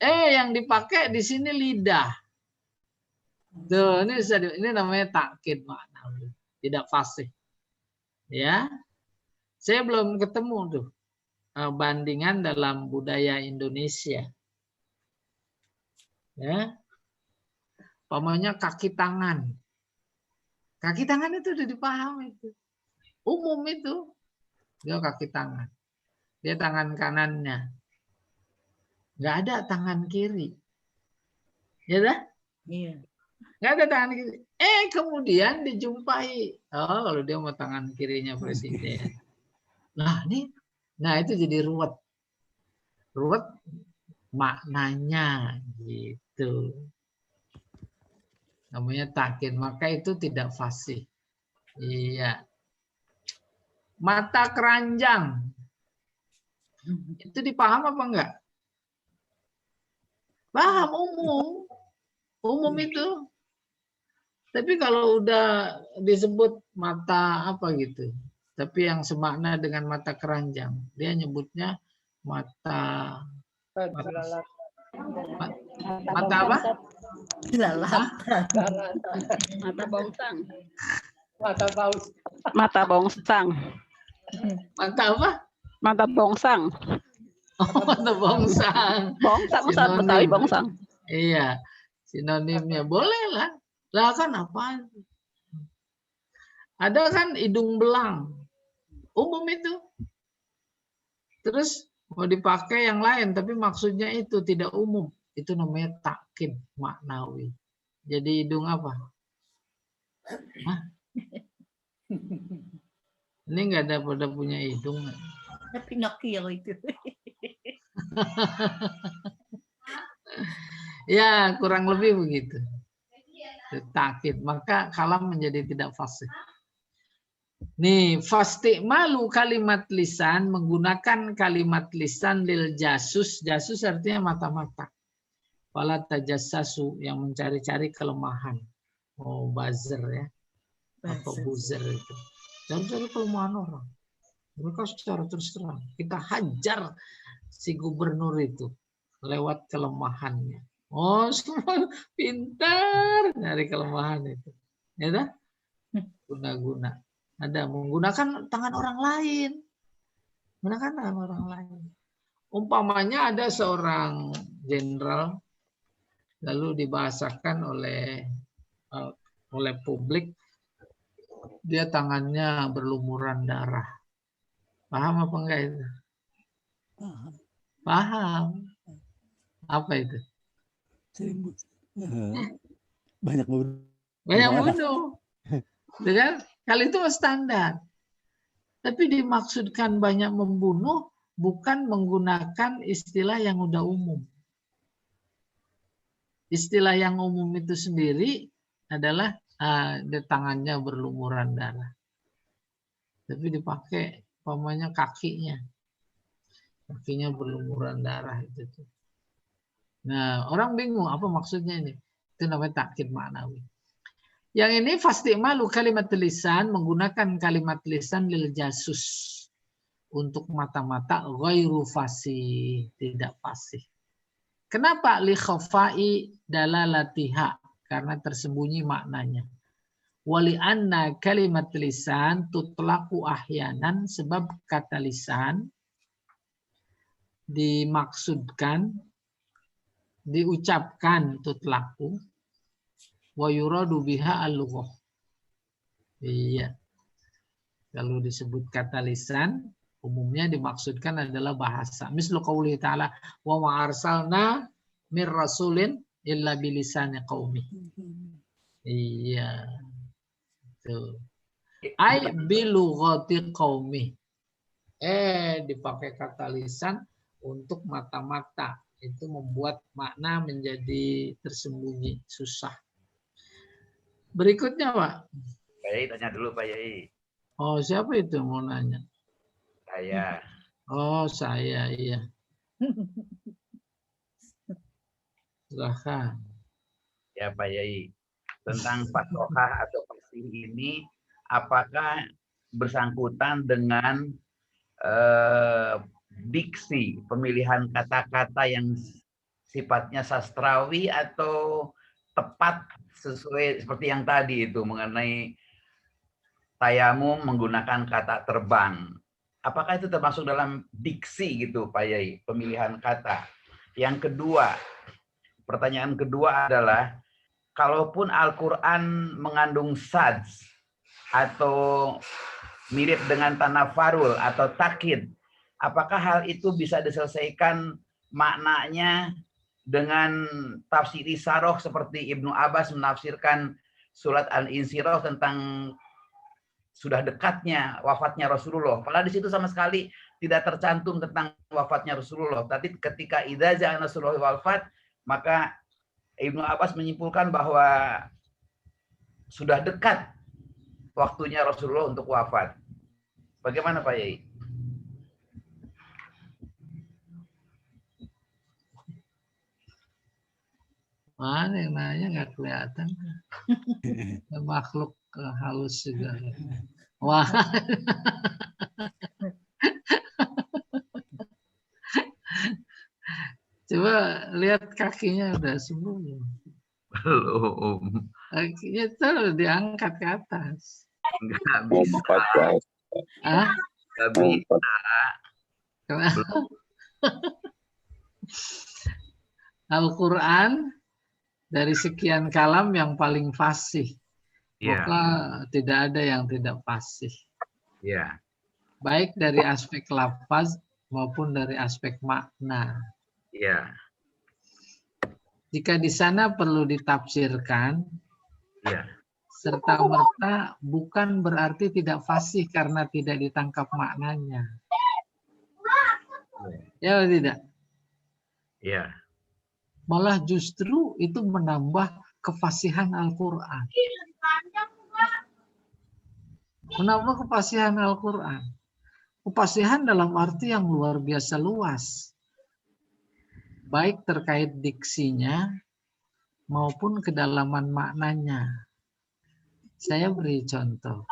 Yang dipakai di sini lidah. Tuh, ini namanya takkid maknawi, tidak fasih. Ya. Saya belum ketemu tuh bandingan dalam budaya Indonesia. Ya. Pokoknya kaki tangan. Kaki tangan itu udah dipahami itu. Umum itu. Dia kaki tangan. Dia tangan kanannya. Nggak ada tangan kiri. Ya dah? Iya. Nggak ada tangan kiri. Kemudian dijumpai. Oh, kalau dia mau tangan kirinya presiden. Nah, itu jadi ruwet. Ruwet maknanya gitu. Namanya takkid, maka itu tidak fasih. Iya. Mata keranjang. Itu dipaham apa enggak? Paham, umum. Umum itu. Tapi kalau udah disebut mata apa gitu. Tapi yang semakna dengan mata keranjang. Dia nyebutnya mata apa? Mata bongsang. Mata paus. Mata bongsang. Mata apa? Mata bongsang. Oh, mata bongsang. Bongsang, Ustaz, Betawi bongsang. Iya, sinonimnya boleh lah. Lah kan apaan? Ada kan hidung belang. Umum itu. Terus mau dipakai yang lain, tapi maksudnya itu tidak umum. Itu namanya takkid maknawi. Jadi hidung apa? Hah? Ini nggak ada pada punya hidung. Pinocchio itu. Ya, kurang lebih begitu. Takkid. Maka kalam menjadi tidak fasih. Nih, fastimalu kalimat lisan, menggunakan kalimat lisan lil jasus. Jasus artinya mata-mata. Wala tajassasu, yang mencari-cari kelemahan. Oh, buzzer ya. Atau buzzer itu. Cari-cari kelemahan orang. Mereka secara terus terang. Kita hajar si gubernur itu. lewat kelemahannya. Oh, semua pintar nyari kelemahan itu. Ya dah? Guna-guna. Ada menggunakan tangan orang lain. Menggunakan tangan orang lain. Umpamanya ada seorang jenderal lalu dibahasakan oleh publik, dia tangannya berlumuran darah. Paham apa enggak itu? Paham. Paham. Apa itu? Banyak Banyak orang. bunuh. Kan? Kalau itu standar. Tapi dimaksudkan banyak membunuh bukan menggunakan istilah yang udah umum. Istilah yang umum itu sendiri adalah di tangannya berlumuran darah. Tapi dipakai umpamanya kakinya. Kakinya berlumuran darah itu tuh. Nah, orang bingung apa maksudnya ini. Itu namanya takkid maknawi. Yang ini fastimalu kalimat lisan, menggunakan kalimat lisan lil jasus untuk mata-mata ghairu fasih, tidak fasih. Kenapa li khafai dalalatiha? Karena tersembunyi maknanya. Wali anna kalimat lisan tutlaqu ahyanan, sebab kata lisan dimaksudkan, diucapkan tutlaqu wa yuradu biha al-lughah. Iya. Kalau disebut kata lisan, umumnya dimaksudkan adalah bahasa. Mislu qauli ta'ala wa ma arsalna mir rasulin illa bilisani qaumi. Iya. Tuh. Ai bilughati qaumi. Dipakai kata lisan untuk mata-mata. Itu membuat makna menjadi tersembunyi, susah. Berikutnya, Pak. Pak Yai tanya dulu, Pak Yai. Oh, siapa itu mau nanya? Saya. Oh, saya, iya. Silahkan. Ya, Pak Yai. Tentang fathahah atau fasih ini, apakah bersangkutan dengan diksi, pemilihan kata-kata yang sifatnya sastrawi atau tepat sesuai seperti yang tadi itu mengenai tayamum menggunakan kata terbang. Apakah itu termasuk dalam diksi gitu Pak Yai, pemilihan kata? Yang kedua, pertanyaan kedua adalah, kalaupun Al-Quran mengandung sajz atau mirip dengan tanafarul atau takkid, apakah hal itu bisa diselesaikan maknanya dengan tafsir isaroh seperti Ibnu Abbas menafsirkan surat Al-Insyirah tentang sudah dekatnya wafatnya Rasulullah. Padahal di situ sama sekali tidak tercantum tentang wafatnya Rasulullah. Tapi ketika idza ja'a nasrullahi wal fath, maka Ibnu Abbas menyimpulkan bahwa sudah dekat waktunya Rasulullah untuk wafat. Bagaimana Pak Yai? Mana yang nanya nggak kelihatan. Makhluk halus juga. Wah. Coba lihat kakinya udah sembuh. Belum. Kakinya tuh diangkat ke atas. Enggak bisa. Ah? Enggak bisa. Al-Quran dari sekian kalam yang paling fasih. Yeah. Maka tidak ada yang tidak fasih. Yeah. Baik dari aspek lafaz maupun dari aspek makna. Yeah. Jika di sana perlu ditafsirkan, yeah, serta merta bukan berarti tidak fasih karena tidak ditangkap maknanya. Ya atau tidak? Yeah. Malah justru itu menambah kefasihan Al-Quran. Menambah kefasihan Al-Quran. Kefasihan dalam arti yang luar biasa luas. Baik terkait diksinya maupun kedalaman maknanya. Saya beri contoh.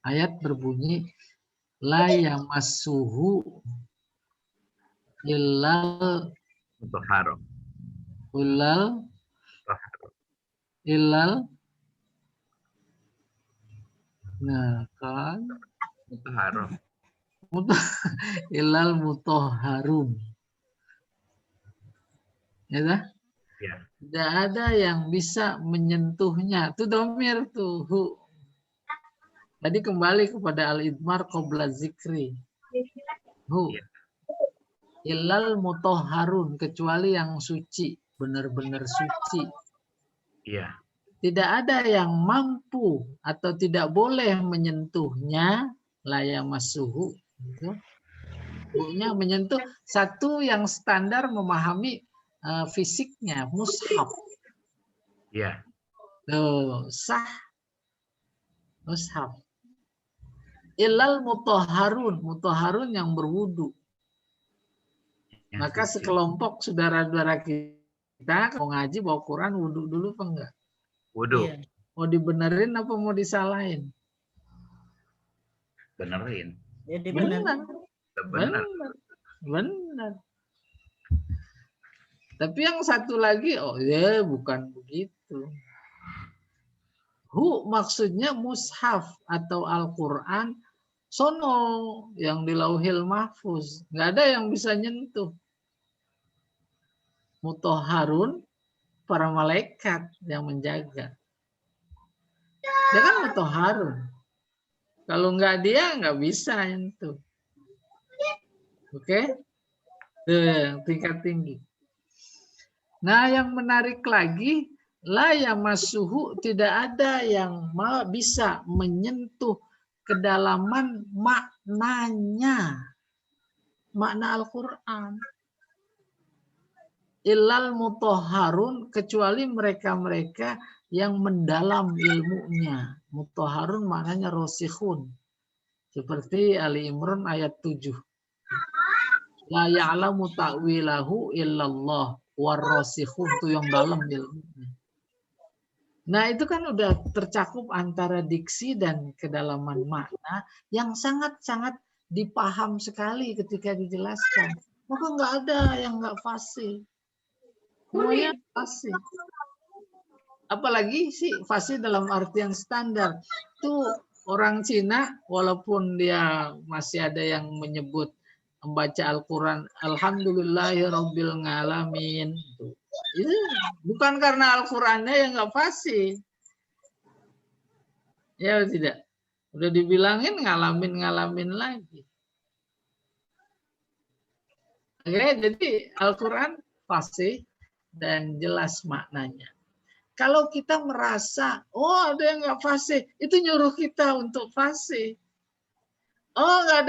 Ayat berbunyi la yamassuhu Illal Mutahharoh. Illal. Nah, kan. Mutahharoh. Illal mutahharun. Ya dah? Ya. Tidak ada yang bisa menyentuhnya. Itu domir tuh. Hu. Tadi kembali kepada al-idmar qabla zikri. Hu. Ya. Illal mutahharun, kecuali yang suci, benar-benar suci. Iya. Tidak ada yang mampu atau tidak boleh menyentuhnya, la yamassuhu. Hunya menyentuh satu yang standar memahami fisiknya, mushaf. Iya. Tuh, sah. Mushaf. Illal mutahharun yang berwudu. Yang Maka suci. sekelompok saudara-saudara kita mau ngaji bawa Quran wudu dulu apa enggak? Wudu. Iya. Mau dibenerin apa mau disalahin? Benerin. Jadi benar. Bener. Benar. Tapi yang satu lagi, oh ya bukan begitu. Hu maksudnya mushaf atau Al-Quran sono yang di Lauhil Mahfuz. Nggak ada yang bisa nyentuh. Mutahharun, para malaikat yang menjaga. Dia kan mutahharun. Kalau nggak dia nggak bisa nyentuh. Oke? Tuh, tingkat tinggi. Nah, yang menarik lagi, la yamassuhu, tidak ada yang bisa menyentuh kedalaman maknanya. Makna Al-Quran. Illal mutahharun, kecuali mereka-mereka yang mendalam ilmunya. Mutahharun maknanya rosikhun. Seperti Ali Imran ayat 7. La ya'lamu ta'wilahu illallah warrosikhun, itu yang dalam ilmunya. Nah, itu kan udah tercakup antara diksi dan kedalaman makna yang sangat-sangat dipaham sekali ketika dijelaskan. Maka nggak ada yang nggak fasih. Semuanya fasih. Apalagi sih fasih dalam artian standar. Tuh orang Cina, walaupun dia masih ada yang menyebut membaca Al-Quran, Alhamdulillahirabbil alamin. Itu bukan karena Al-Qurannya yang nggak fasih. Ya tidak. Udah dibilangin ngalamin lagi. Oke, jadi Al-Quran fasih dan jelas maknanya. Kalau kita merasa, oh ada yang nggak fasih, itu nyuruh kita untuk fasih. Oh, nggak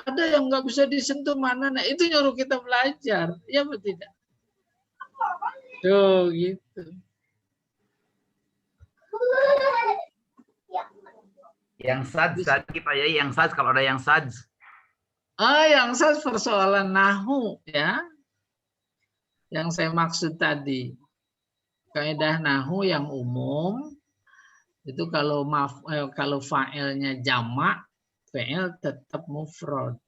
ada yang nggak bisa disentuh mana, nah itu nyuruh kita belajar, ya atau tidak? Tuh gitu. Yang sajz tadi Pak Yai, yang sajz kalau ada yang sajz. Yang saya persoalan nahu ya, yang saya maksud tadi, kaidah nahu yang umum itu kalau fa'ilnya jamak, fi'il tetap mufrad.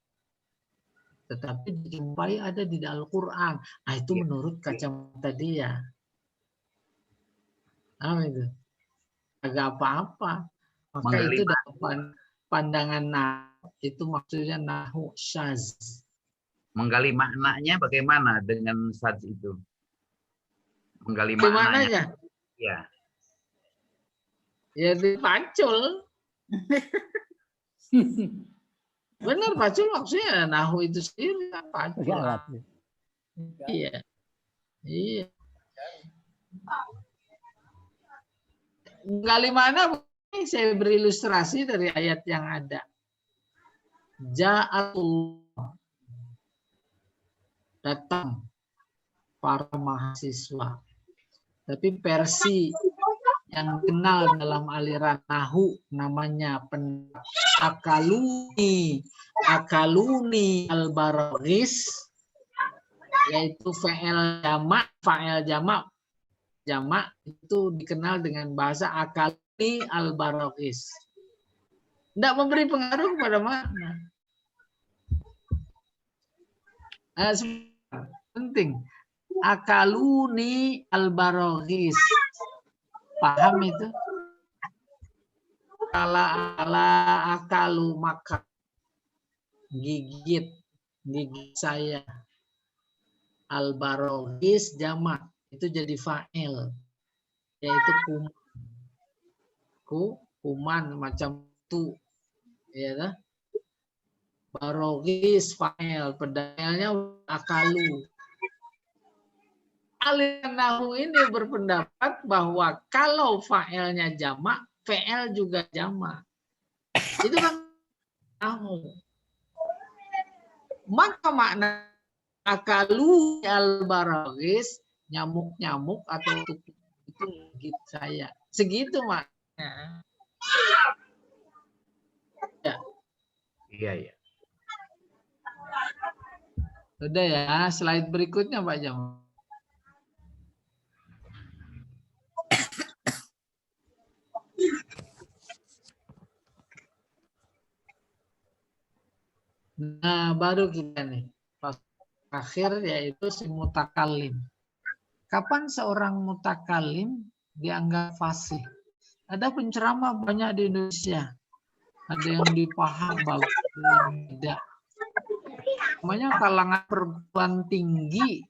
Tetapi dijumpai ada di Al-Quran. Nah, itu menurut kacamata dia. Itu agak apa-apa. Maka itu dalam pandangan nahu itu maksudnya nahu syaz. Menggali maknanya bagaimana dengan sajz itu? Menggali maknanya. Ya. Ya dipacul. Benar, pacul maksudnya nahu itu sendiri kan pacul. Iya. Iya. Gali mana saya berilustrasi dari ayat yang ada. Ja'atullah, datang para mahasiswa. Tapi versi yang kenal dalam aliran nahu namanya akaluni al-baraghis, yaitu fa'il jamak itu dikenal dengan bahasa akaluni al-baraghis. Tidak memberi pengaruh pada makna. Penting. Akaluni al-barogis. Paham itu? Ala akalu maka gigit saya. Al-barogis jamak itu jadi fa'il, yaitu kuman macam itu, ya kan? Barogis fa'il, pedangnya akalu. Ahli nahwu ini berpendapat bahwa kalau fa'ilnya jamak, fi'il juga jamak. Itu kan nahwu. Maka makna akalu al-baragis, nyamuk-nyamuk atau tukik itu gigit saya. Segitu maknanya. Ya. Iya. Sudah ya, slide berikutnya Pak Jamal. Nah, baru kita nih. Akhir yaitu si mutakalim. Kapan seorang mutakalim dianggap fasih? Ada penceramah banyak di Indonesia. Ada yang dipaham bagus, yang tidak. Namanya kalangan perguruan tinggi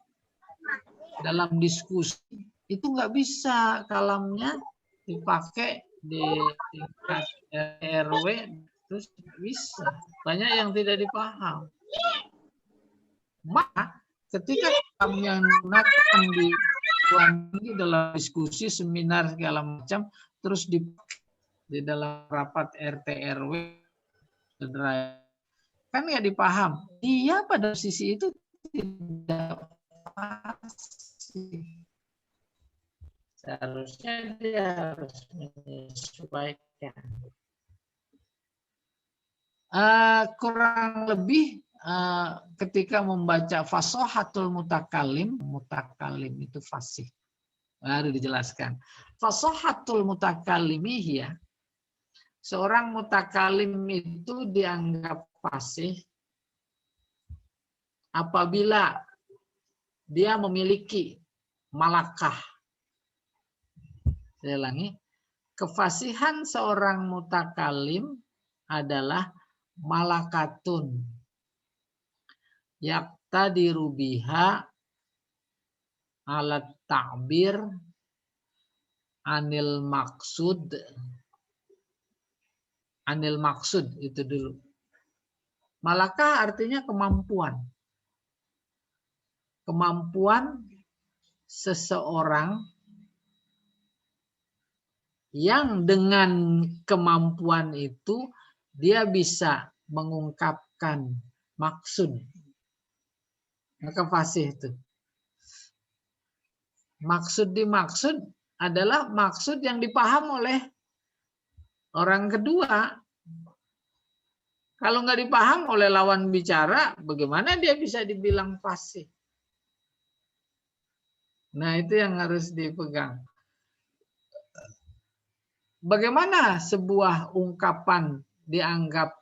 dalam diskusi itu nggak bisa kalamnya dipakai di tingkat RW, terus bisa. Banyak yang tidak dipaham. Maka ketika kamu yang menggunakan di dalam diskusi, seminar segala macam, terus di dalam rapat RT RW, kan nggak dipaham. Dia pada sisi itu tidak pasti. Seharusnya dia harus menyesuaikan. Kurang lebih ketika membaca fasohatul mutakalim itu fasih. Baru dijelaskan. Fasohatul mutakalimi ya. Seorang mutakalim itu dianggap fasih apabila dia memiliki malakah. Saya ulangi. Kefasihan seorang mutakalim adalah malakatun yaqtadiru biha alat ta'bir anil maksud itu dulu. Malakah artinya kemampuan. Kemampuan seseorang yang dengan kemampuan itu dia bisa mengungkapkan maksud. Maka fasih itu. Dimaksud adalah maksud yang dipaham oleh orang kedua. Kalau nggak dipaham oleh lawan bicara, bagaimana dia bisa dibilang fasih? Nah, itu yang harus dipegang. Bagaimana sebuah ungkapan dianggap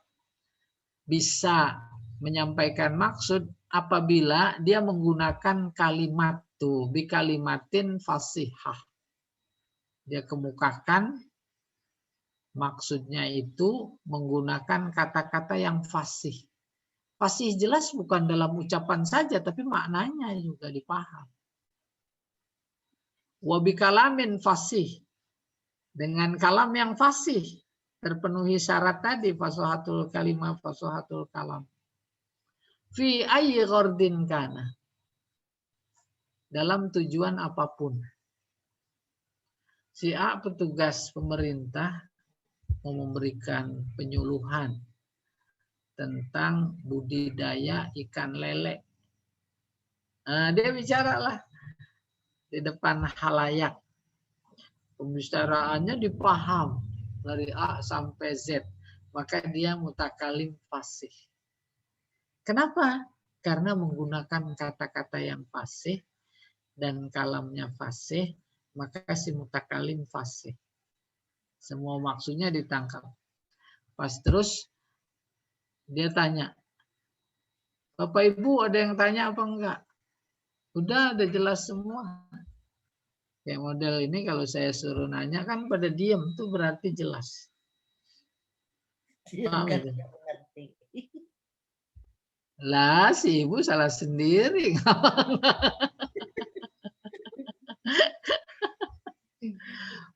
bisa menyampaikan maksud apabila dia menggunakan kalimat tuh bi kalimatin fasihah. Dia kemukakan maksudnya itu menggunakan kata-kata yang fasih. Fasih jelas bukan dalam ucapan saja, tapi maknanya juga dipaham. Wa bi kalamin fasih. Dengan kalam yang fasih. Terpenuhi syarat tadi, fasohatul kalimah, fasohatul kalam. Fi ayyi ghardin kana. Dalam tujuan apapun. Si A petugas pemerintah mau memberikan penyuluhan tentang budidaya ikan lele. Nah, dia bicaralah di depan halayak. Pembicaraannya dipaham dari A sampai Z. Maka dia mutakalim fasih. Kenapa? Karena menggunakan kata-kata yang fasih dan kalamnya fasih, maka si mutakalim fasih. Semua maksudnya ditangkap. Pas terus dia tanya, Bapak Ibu ada yang tanya apa enggak? Udah jelas semua. Kayak model ini kalau saya suruh nanya kan pada diem tuh berarti jelas. Paham itu? Lah si ibu salah sendiri.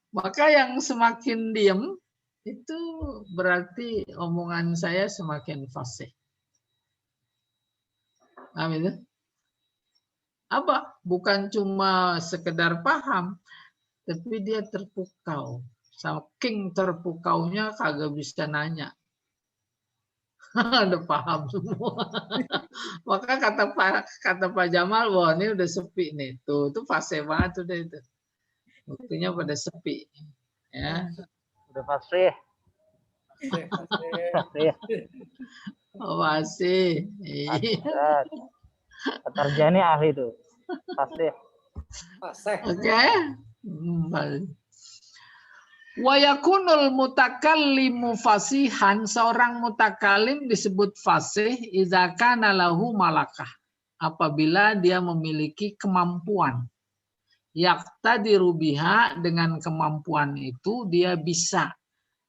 Maka yang semakin diem itu berarti omongan saya semakin fasih. Paham itu? Apa? Bukan cuma sekedar paham, tapi dia terpukau. Saking terpukaunya kagak bisa nanya. Udah paham semua. Maka kata Pak Jamal, wah ini udah sepi nih. Tuh fase banget udah itu. Buktinya pada sepi. Ya. Udah fasih. Fasih. Oh, masih. Iya. Tarjani ahli itu. Fasih. Oke. Wa yakunul mutakallimu fasihan, seorang mutakalim disebut fasih idza kana lahu malakah, apabila dia memiliki kemampuan. Yaqtadiru biha, dengan kemampuan itu dia bisa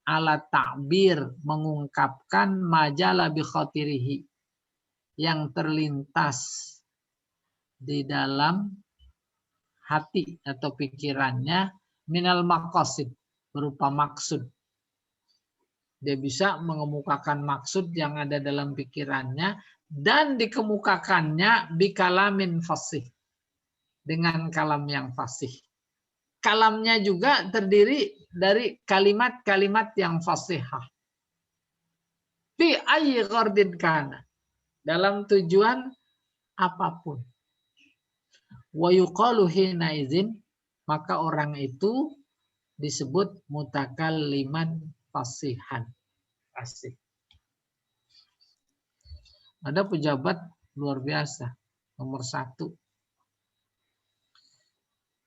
ala ta'bir, mengungkapkan majala bi khatirihi, yang terlintas di dalam hati atau pikirannya, minal maqasid, berupa maksud. Dia bisa mengemukakan maksud yang ada dalam pikirannya dan dikemukakannya bikalamin fasih, dengan kalam yang fasih. Kalamnya juga terdiri dari kalimat-kalimat yang fasihah. Fi ayyi ghardin kana, dalam tujuan apapun. Wa yuqalu hina idzin, maka orang itu disebut mutakalliman fasihan. Fasih. Ada pejabat luar biasa, nomor 1.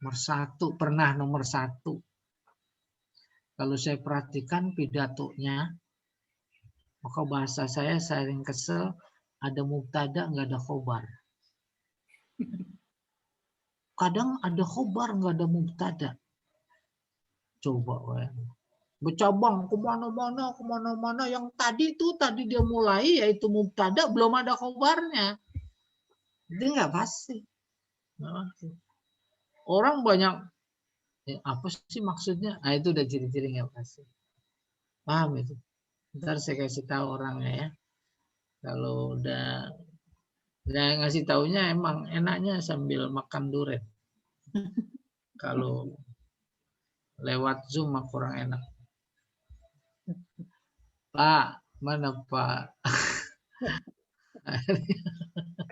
Nomor satu. Kalau saya perhatikan pidatonya, maka bahasa saya sering kesel, ada mubtada nggak ada khobar. Kadang ada khobar nggak ada mubtada. Coba bercabang kemana-mana yang tadi dia mulai yaitu mubtada, belum ada khobarnya. Itu nggak pasti. Orang banyak apa sih maksudnya? Nah, itu udah ciri-ciri nggak pasti. Paham itu? Ntar saya kasih tahu orangnya ya. Kalau udah ngasih taunya emang enaknya sambil makan durian. Kalau lewat Zoom mah kurang enak. Pak, mana Pak?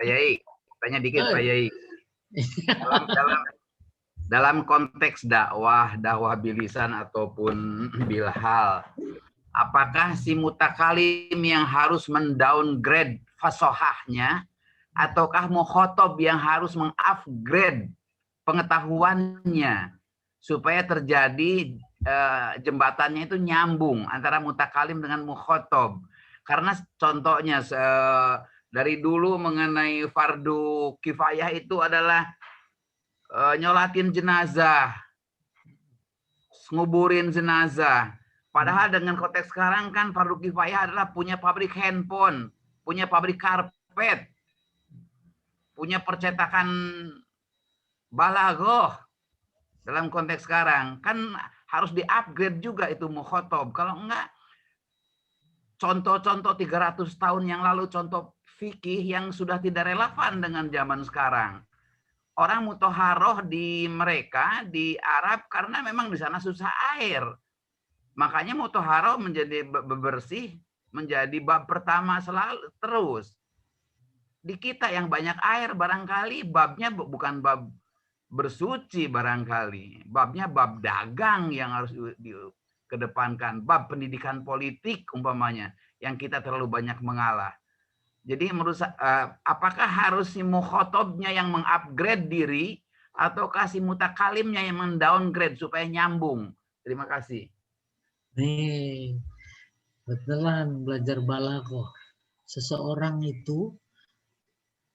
Pak Yai, tanya dikit Pak Yai. Dalam konteks dakwah bilisan ataupun bilhal, apakah si mutakalim yang harus mendowngrade fasohahnya, ataukah mukhotob yang harus mengupgrade pengetahuannya supaya terjadi jembatannya itu nyambung antara mutakalim dengan mukhotob? Karena contohnya dari dulu mengenai fardu kifayah itu adalah nyolatin jenazah, nguburin jenazah. Padahal dengan konteks sekarang kan fardu kifayah adalah punya pabrik handphone, punya pabrik karpet, punya percetakan balaghah. Dalam konteks sekarang kan harus di-upgrade juga itu mukhotob. Kalau enggak, contoh-contoh 300 tahun yang lalu, contoh fikih yang sudah tidak relevan dengan zaman sekarang. Orang mutoharoh di mereka di Arab karena memang di sana susah air. Makanya mutoharoh menjadi bersih, menjadi bab pertama selalu terus. Di kita yang banyak air barangkali babnya bukan bab bersuci barangkali. Babnya bab dagang yang harus dikedepankan. Bab pendidikan politik umpamanya yang kita terlalu banyak mengalah. Jadi menurut apakah harus si mukhotobnya yang mengupgrade diri ataukah si mutakalimnya yang mendowngrade supaya nyambung? Terima kasih. Nih, betulan belajar balaghah. Seseorang itu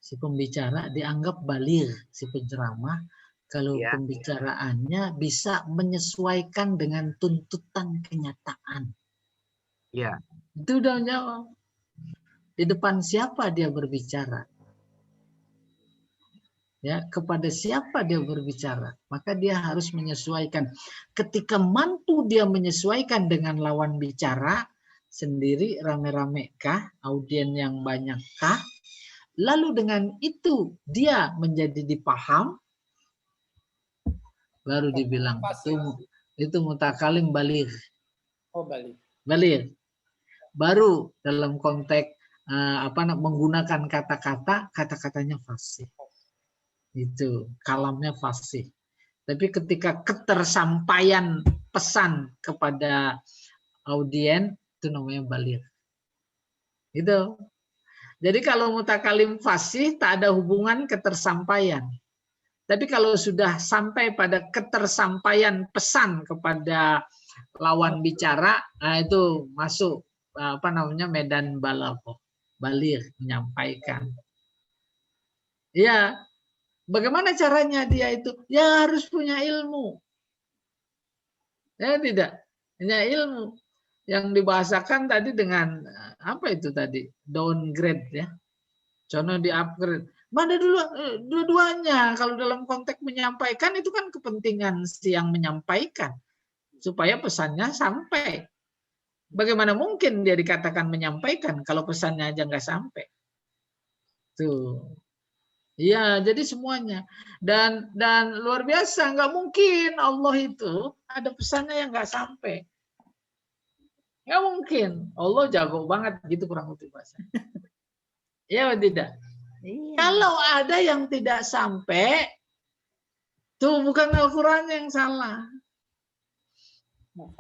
si pembicara dianggap baligh, si penceramah kalau Ya. pembicaraannya bisa menyesuaikan dengan tuntutan kenyataan. Ya. Itu udah jawab. Di depan siapa dia berbicara? Ya, kepada siapa dia berbicara? Maka dia harus menyesuaikan. Ketika mampu dia menyesuaikan dengan lawan bicara sendiri, rame-rame kah, audien yang banyak kah, lalu dengan itu dia menjadi dipaham, baru dibilang itu mutakalim baligh. Oh, balik. Baligh. Baru dalam konteks menggunakan kata-katanya fasih. Itu kalamnya fasih. Tapi ketika ketersampaian pesan kepada audien itu namanya baligh. Gitu. Jadi kalau mutakalim fasih tak ada hubungan ketersampaian. Tapi kalau sudah sampai pada ketersampaian pesan kepada lawan bicara, nah itu masuk medan balaghah, baligh, menyampaikan. Ya, bagaimana caranya dia itu? Ya harus punya ilmu. Ya tidak, punya ilmu. Yang dibahasakan tadi dengan apa itu tadi? Downgrade ya. Contoh di upgrade. Mana dua-duanya? Kalau dalam konteks menyampaikan itu kan kepentingan si yang menyampaikan supaya pesannya sampai. Bagaimana mungkin dia dikatakan menyampaikan kalau pesannya aja nggak sampai? Tuh. Iya, jadi semuanya. Dan luar biasa, nggak mungkin Allah itu ada pesannya yang nggak sampai. Nggak mungkin. Allah jago banget gitu kurang lebih bahasa. Iya atau tidak? Iya. Kalau ada yang tidak sampai, tuh bukan Al-Quran yang salah.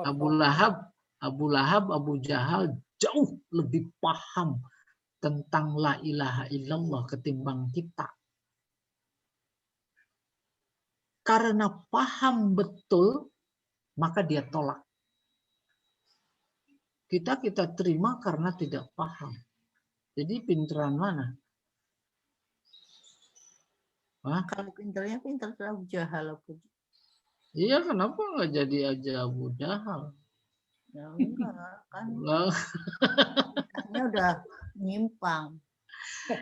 Abu Lahab, Abu Jahal jauh lebih paham tentang la ilaha illallah ketimbang kita. Karena paham betul, maka dia tolak. Kita terima karena tidak paham. Jadi pinteran mana? Hah? Kalau pinternya pinter Abu Jahal. Iya, kenapa nggak jadi aja Abu Jahal? Ya enggak, kan Lah, ini udah nyimpang.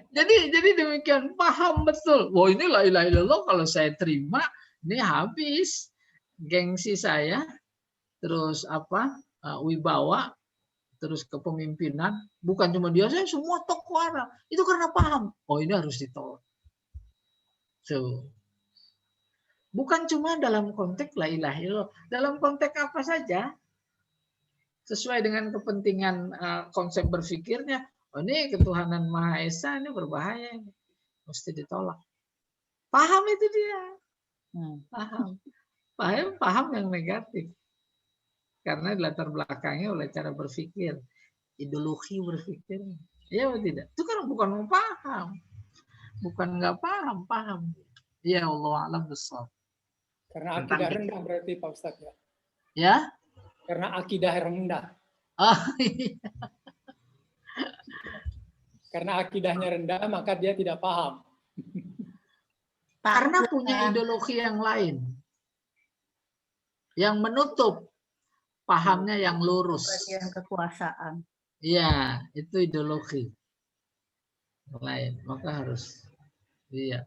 jadi demikian paham betul. Wah, ini la ilaha illallah kalau saya terima, ini habis gengsi saya, terus wibawa, terus kepemimpinan, bukan cuma dia, saya semua tokoh Arab. Itu karena paham. Oh, ini harus ditolak. So, bukan cuma dalam konteks la ilaha illallah, dalam konteks apa saja, sesuai dengan kepentingan konsep berpikirnya. Oh, ini ketuhanan Maha Esa ini berbahaya, ini mesti ditolak. Paham itu dia, paham yang negatif, karena latar belakangnya oleh cara berpikir, ideologi berpikir. Ya atau tidak? Itu kan bukan mau paham, bukan nggak paham. Ya Allah alam besar. Karena akidah rendah berarti Pak Ustadz ya. Ya? Karena akidah rendah. Oh, iya. Karena akidahnya rendah, maka dia tidak paham. Karena punya ideologi yang lain, yang menutup pahamnya yang lurus. Bagian kekuasaan. Iya, itu ideologi lain. Maka harus, iya.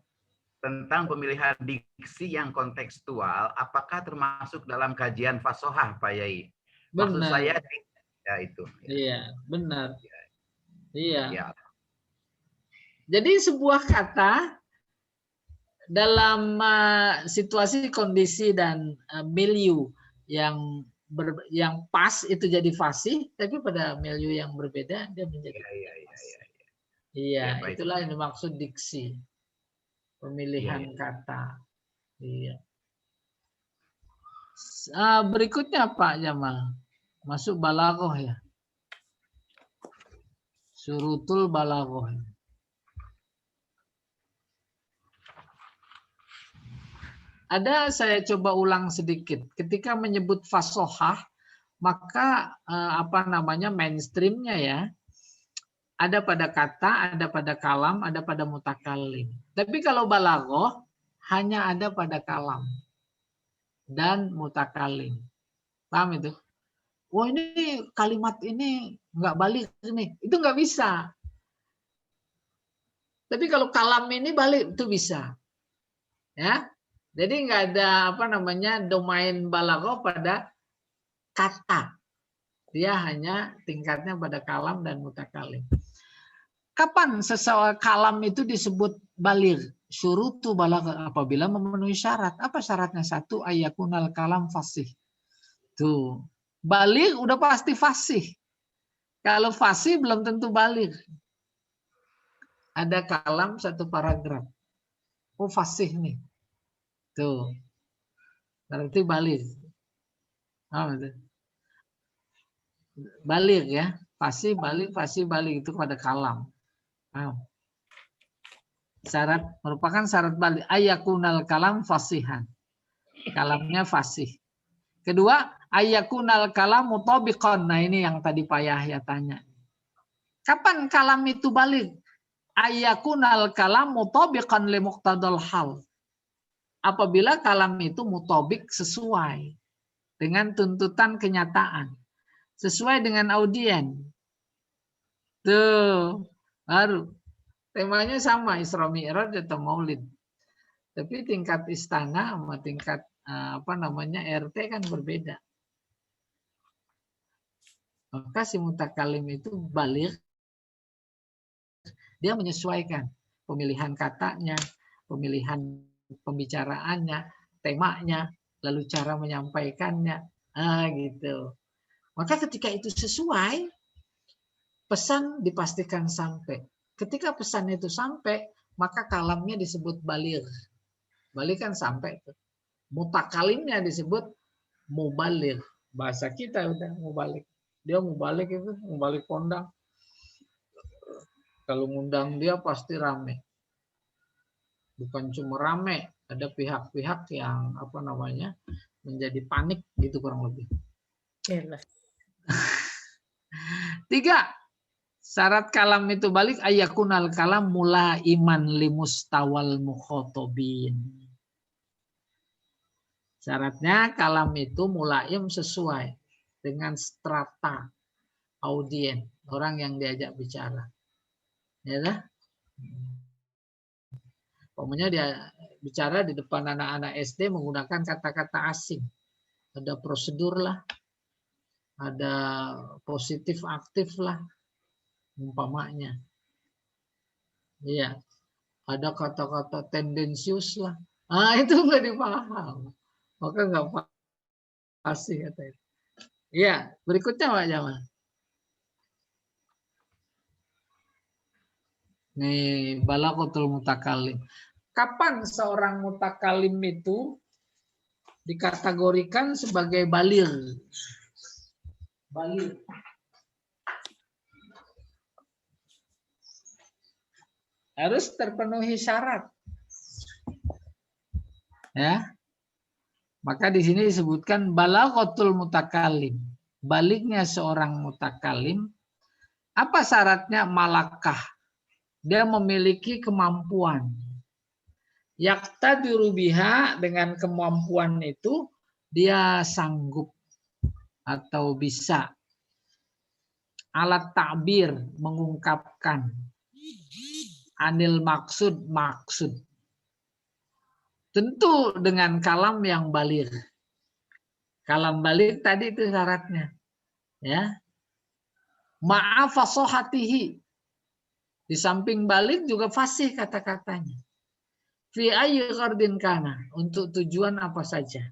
Tentang pemilihan diksi yang kontekstual, apakah termasuk dalam kajian fasohah, Pak Yai? Maksud Benar. saya, ya itu. Iya, benar. Iya. Ya. Jadi sebuah kata dalam situasi, kondisi, dan milieu yang pas itu jadi fasih, tapi pada milieu yang berbeda dia menjadi fasih. Iya, itulah yang dimaksud diksi. Pemilihan kata. Iya. Berikutnya Pak Jamal. Masuk balaghah ya. Syurutul balaghah. Ada, saya coba ulang sedikit. Ketika menyebut fasohah, maka mainstreamnya ya, ada pada kata, ada pada kalam, ada pada mutakalim. Tapi kalau balaghah hanya ada pada kalam dan mutakalim. Paham itu? Wah, ini kalimat ini nggak balik ini. Itu nggak bisa. Tapi kalau kalam ini balik itu bisa. Ya. Jadi nggak ada apa namanya domain balaghah pada kata. Dia hanya tingkatnya pada kalam dan mutakalim. Kapan seseorang kalam itu disebut baligh? Syurutu balaghah, apabila memenuhi syarat. Apa syaratnya? Satu, ayyakunal kalam fasih. Tuh. Baligh udah pasti fasih. Kalau fasih belum tentu baligh. Ada kalam satu paragraf. Oh, fasih nih. Tuh. Berarti baligh. Baligh ya. Fasih baligh itu pada kalam. Syarat merupakan syarat baligh. Ayyakunal kalam fasihan. Kalamnya fasih. Kedua, ayyakunal kalam mutabiqan. Nah, ini yang tadi Pak Yahya tanya. Kapan kalam itu baligh? Ayyakunal kalam mutabiqan li muqtadal hal. Apabila kalam itu mutabik sesuai dengan tuntutan kenyataan, sesuai dengan audien. Tuh, baru temanya sama, Isra Mi'raj atau Maulid. Tapi tingkat istana sama tingkat RT kan berbeda. Maka si mutakalim itu baligh, dia menyesuaikan pemilihan katanya, pemilihan pembicaraannya, temanya, lalu cara menyampaikannya, gitu. Maka ketika itu sesuai, pesan dipastikan sampai. Ketika pesan itu sampai, maka kalamnya disebut baligh. Baligh kan sampai. Mutakalimnya disebut mubaligh. Bahasa kita udah mubaligh. Dia mubaligh itu, mubaligh kondang. Kalau ngundang dia pasti rame. Bukan cuma rame, ada pihak-pihak yang menjadi panik gitu kurang lebih. Tiga, syarat kalam itu balik ayyakunal kalam mula iman limustawal mukhotobin. Syaratnya kalam itu mulaim sesuai dengan strata audien, orang yang diajak bicara. Ya dah? Pokoknya dia bicara di depan anak-anak SD menggunakan kata-kata asing. Ada prosedur lah, ada positif aktif lah, umpamanya. Iya, ada kata-kata tendensius lah. Itu nggak dipaham. Maka nggak pasti kata itu. Iya, berikutnya Pak Jamal. Nih, balaghatul mutakalim. Kapan seorang mutakalim itu dikategorikan sebagai baligh? Baligh. Harus terpenuhi syarat. Ya. Maka di sini disebutkan balaghatul mutakalim. Balighnya seorang mutakalim. Apa syaratnya? Malakah. Dia memiliki kemampuan. Yaqtadiru biha, dengan kemampuan itu dia sanggup atau bisa alat ta'bir, mengungkapkan anil maksud. Tentu dengan kalam yang baligh. Kalam baligh tadi itu syaratnya. Ya. Ma'a fasohatihi. Di samping baligh juga fasih kata-katanya. Fi ayyi ghardin kana, untuk tujuan apa saja.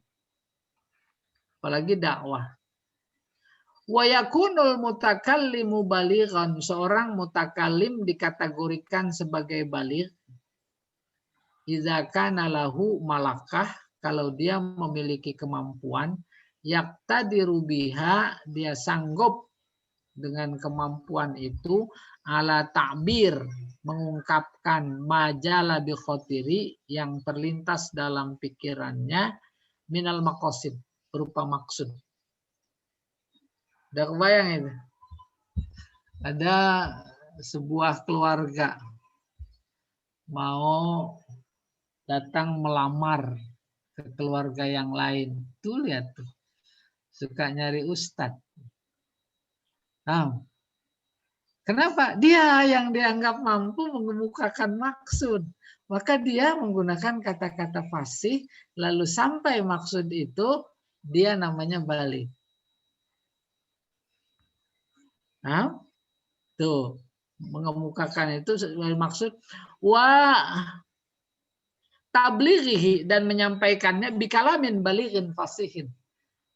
Apalagi dakwah. Wa yakunul mutakallimu balighan, seorang mutakalim dikategorikan sebagai baligh idza kana lahu malakah, kalau dia memiliki kemampuan, yaqtadiru biha, dia sanggup dengan kemampuan itu ala ta'bir, mengungkapkan majala bi khotiri, yang terlintas dalam pikirannya, minal maqasid, berupa maksud. Udah kebayang itu? Ada sebuah keluarga mau datang melamar ke keluarga yang lain. Tuh lihat tuh. Suka nyari ustadz. Nah, kenapa? Dia yang dianggap mampu mengemukakan maksud. Maka dia menggunakan kata-kata fasih, lalu sampai maksud itu, dia namanya balik. Nah, tuh. Mengemukakan itu sebagai maksud. Wah, tablighihi dan menyampaikannya bikalamin balighin fasihin,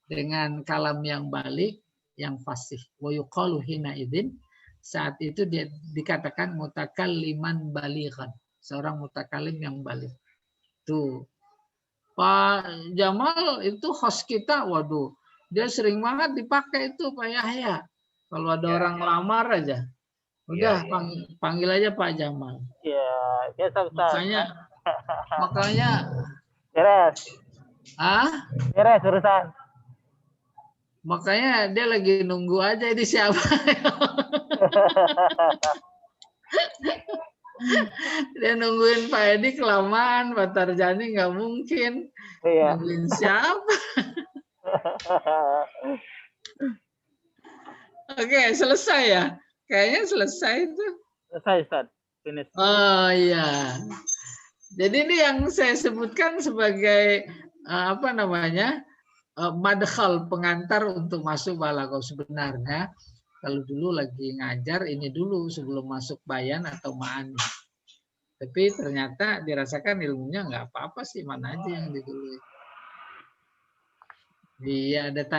dengan kalam yang balik yang fasih. Wa yuqalu hina idzin, saat itu dia dikatakan mutakalliman balighan, seorang mutakalim yang balik. Tuh Pak Jamal itu host kita, waduh dia sering banget dipakai itu Pak Yahya kalau ada orang lamar aja udah panggil aja Pak Jamal. Iya, biasa Ustaz. Makanya Beres urusan. Makanya dia lagi nunggu aja ini siapa. Dia nungguin Pak Edi kelamaan, Pak Tarjani nggak mungkin. Iya. Nungguin siapa? Oke, selesai ya? Kayaknya selesai itu. Selesai Ustaz. Finish. Oh iya. Jadi ini yang saya sebutkan sebagai apa namanya? Madkhal, pengantar untuk masuk balaghah. Sebenarnya kalau dulu lagi ngajar ini dulu sebelum masuk bayan atau ma'ani. Tapi ternyata dirasakan ilmunya nggak apa-apa sih, mana aja yang ditulis. Iya, ada tanya.